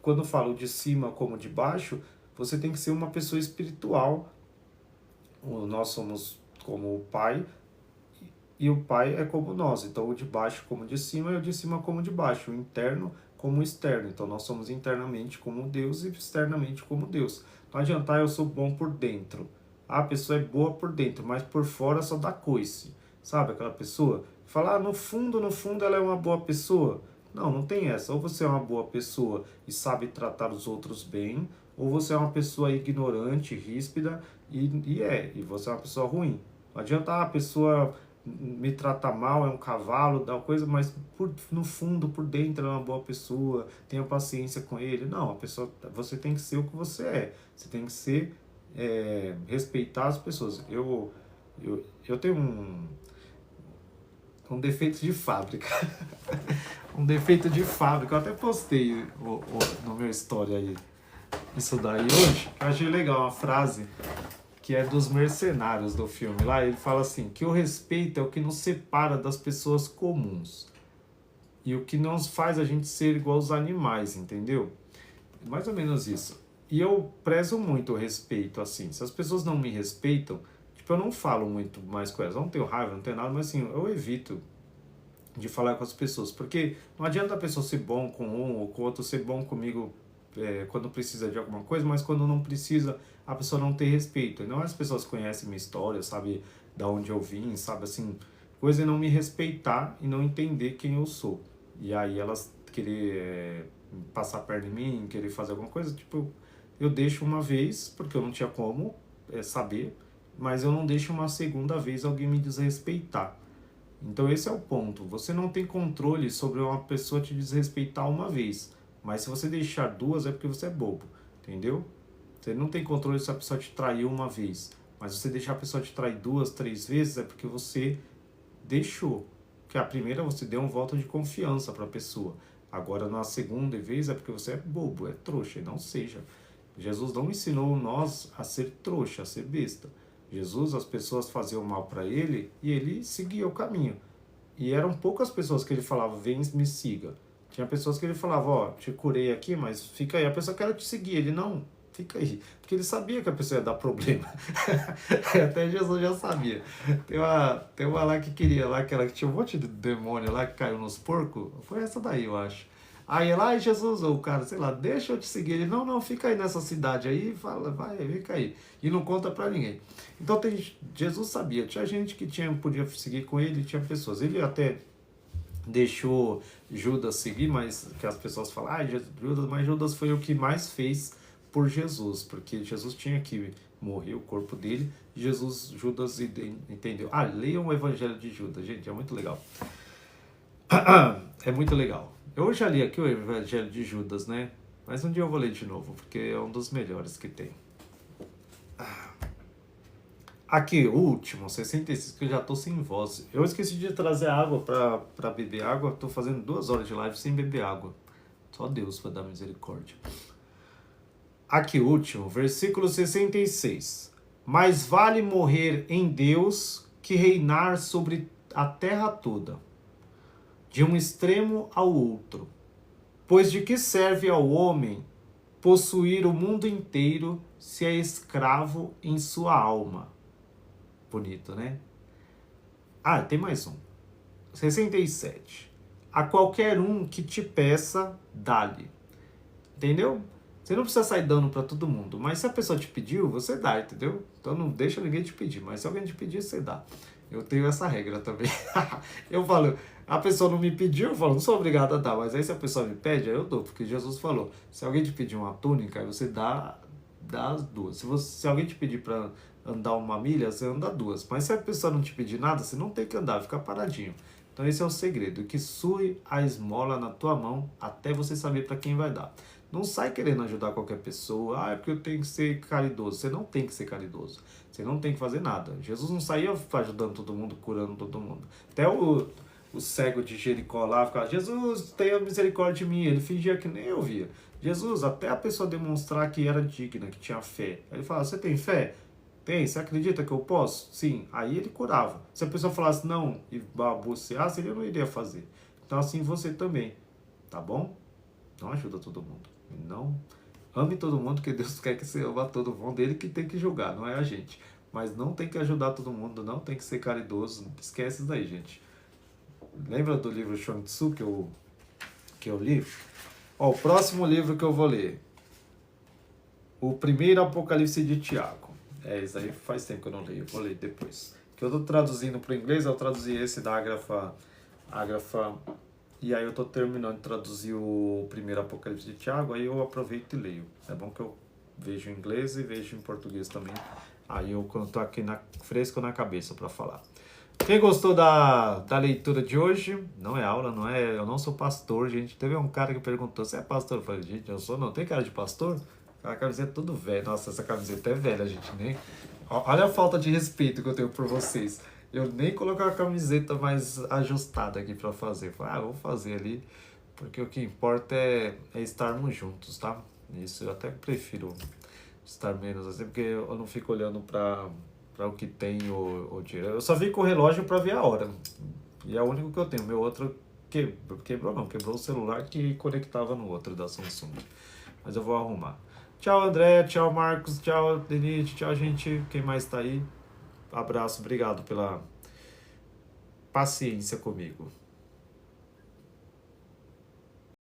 quando eu falo de cima como de baixo, você tem que ser uma pessoa espiritual. Nós somos como o Pai, e o Pai é como nós. Então, o de baixo como de cima, e o de cima como de baixo. O interno como o externo. Então, nós somos internamente como Deus e externamente como Deus. Não adianta, eu sou bom por dentro. A pessoa é boa por dentro, mas por fora só dá coice. Sabe aquela pessoa? Falar, no fundo ela é uma boa pessoa. Não, não tem essa. Ou você é uma boa pessoa e sabe tratar os outros bem, ou você é uma pessoa ignorante, ríspida e você é uma pessoa ruim. Não adianta a pessoa me tratar mal, é um cavalo, dá coisa, mas no fundo, por dentro, é uma boa pessoa, tenha paciência com ele. Não, a pessoa, você tem que ser o que você é. Você tem que ser, respeitar as pessoas. Eu tenho um defeito de fábrica. Um defeito de fábrica. Eu até postei no meu story aí isso daí hoje. Eu achei legal uma frase que é dos mercenários do filme. Lá ele fala assim, que o respeito é o que nos separa das pessoas comuns. E o que nos faz a gente ser igual aos animais, entendeu? Mais ou menos isso. E eu prezo muito o respeito, assim. Se as pessoas não me respeitam, tipo, eu não falo muito mais com elas. Eu não tenho raiva, não tenho nada, mas assim, eu evito de falar com as pessoas. Porque não adianta a pessoa ser bom com um ou com outro, ser bom comigo quando precisa de alguma coisa, mas quando não precisa, a pessoa não tem respeito. E não as pessoas conhecem minha história, sabe da onde eu vim, sabe assim, coisa é não me respeitar e não entender quem eu sou. E aí elas querer passar a perna em mim, querer fazer alguma coisa, tipo, eu deixo uma vez, porque eu não tinha como saber, mas eu não deixo uma segunda vez alguém me desrespeitar. Então esse é o ponto. Você não tem controle sobre uma pessoa te desrespeitar uma vez. Mas se você deixar duas é porque você é bobo. Entendeu? Você não tem controle se a pessoa te traiu uma vez. Mas se você deixar a pessoa te trair duas, três vezes é porque você deixou. Porque a primeira você deu um voto de confiança para a pessoa. Agora na segunda vez é porque você é bobo, é trouxa. E não seja. Jesus não ensinou nós a ser trouxa, a ser besta. Jesus, as pessoas faziam mal para ele e ele seguia o caminho. E eram poucas pessoas que ele falava, vem, me siga. Tinha pessoas que ele falava, ó, te curei aqui, mas fica aí. A pessoa quer te seguir. Ele, não, fica aí. Porque ele sabia que a pessoa ia dar problema. Até Jesus já sabia. Tem uma lá que queria, lá, aquela que tinha um monte de demônio lá que caiu nos porcos. Foi essa daí, eu acho. Aí ela, ai Jesus, ou o cara, sei lá, deixa eu te seguir. Ele, não, não, fica aí nessa cidade aí, fala, vai, fica aí. E não conta pra ninguém. Então Jesus sabia, tinha gente que podia seguir com ele, tinha pessoas. Ele até deixou Judas seguir, mas que as pessoas falam, Judas, mas Judas foi o que mais fez por Jesus, porque Jesus tinha que morrer o corpo dele, e Judas entendeu. Leiam o Evangelho de Judas, gente, é muito legal. É muito legal. Eu já li aqui o Evangelho de Judas, né? Mas um dia eu vou ler de novo, porque é um dos melhores que tem. Aqui, o último, 66, que eu já tô sem voz. Eu esqueci de trazer água pra beber água. Tô fazendo 2 horas de live sem beber água. Só Deus vai dar misericórdia. Aqui, o último, versículo 66. Mais vale morrer em Deus que reinar sobre a terra toda, de um extremo ao outro. Pois de que serve ao homem possuir o mundo inteiro se é escravo em sua alma? Bonito, né? Tem mais um. 67. A qualquer um que te peça, dá-lhe. Entendeu? Você não precisa sair dando para todo mundo, mas se a pessoa te pediu, você dá, entendeu? Então não deixa ninguém te pedir, mas se alguém te pedir, você dá. Eu tenho essa regra também. Eu falo, a pessoa não me pediu, eu falo, não sou obrigado a dar, mas aí se a pessoa me pede, aí eu dou, porque Jesus falou, se alguém te pedir uma túnica, aí você dá as duas. Se alguém te pedir para andar 1 milha, você anda 2. Mas se a pessoa não te pedir nada, você não tem que andar, fica paradinho. Então esse é o segredo, que sue a esmola na tua mão até você saber para quem vai dar. Não sai querendo ajudar qualquer pessoa, é porque eu tenho que ser caridoso. Você não tem que ser caridoso, você não tem que fazer nada. Jesus não saía ajudando todo mundo, curando todo mundo. Até o cego de Jericó lá ficava, Jesus, tenha misericórdia de mim. Ele fingia que nem eu via. Jesus, até a pessoa demonstrar que era digna, que tinha fé. Aí ele falava, você tem fé? Tem, você acredita que eu posso? Sim. Aí ele curava. Se a pessoa falasse não e babuceasse, ele não iria fazer. Então assim você também, tá bom? Não ajuda todo mundo. Não ame todo mundo, que Deus quer que você ama todo mundo. Ele que tem que julgar, não é a gente. Mas não tem que ajudar todo mundo, não tem que ser caridoso. Esquece isso daí, gente. Lembra do livro Chuang Tzu que eu li? O próximo livro que eu vou ler. O primeiro Apocalipse de Tiago. Isso aí faz tempo que eu não leio, eu vou ler depois. Que eu tô traduzindo para o inglês, eu traduzi esse da Ágrafa E aí eu tô terminando de traduzir o primeiro Apocalipse de Tiago, aí eu aproveito e leio. É bom que eu vejo em inglês e vejo em português também. Aí eu quando tô aqui fresco na cabeça para falar. Quem gostou da leitura de hoje, não é aula, não é, eu não sou pastor, gente. Teve um cara que perguntou, você é pastor? Eu falei, gente, eu sou, não tem cara de pastor? A camiseta é tudo velha. Nossa, essa camiseta é velha, gente, nem... Olha a falta de respeito que eu tenho por vocês. Eu nem coloquei a camiseta mais ajustada aqui pra fazer. Falei, vou fazer ali, porque o que importa é estarmos juntos, tá? Isso eu até prefiro estar menos assim, porque eu não fico olhando para o que tem o dinheiro. Eu só fico com o relógio para ver a hora. E é o único que eu tenho. Meu outro quebrou o celular que conectava no outro da Samsung. Mas eu vou arrumar. Tchau, André, tchau, Marcos, tchau, Denise, tchau, gente. Quem mais tá aí? Abraço, obrigado pela paciência comigo.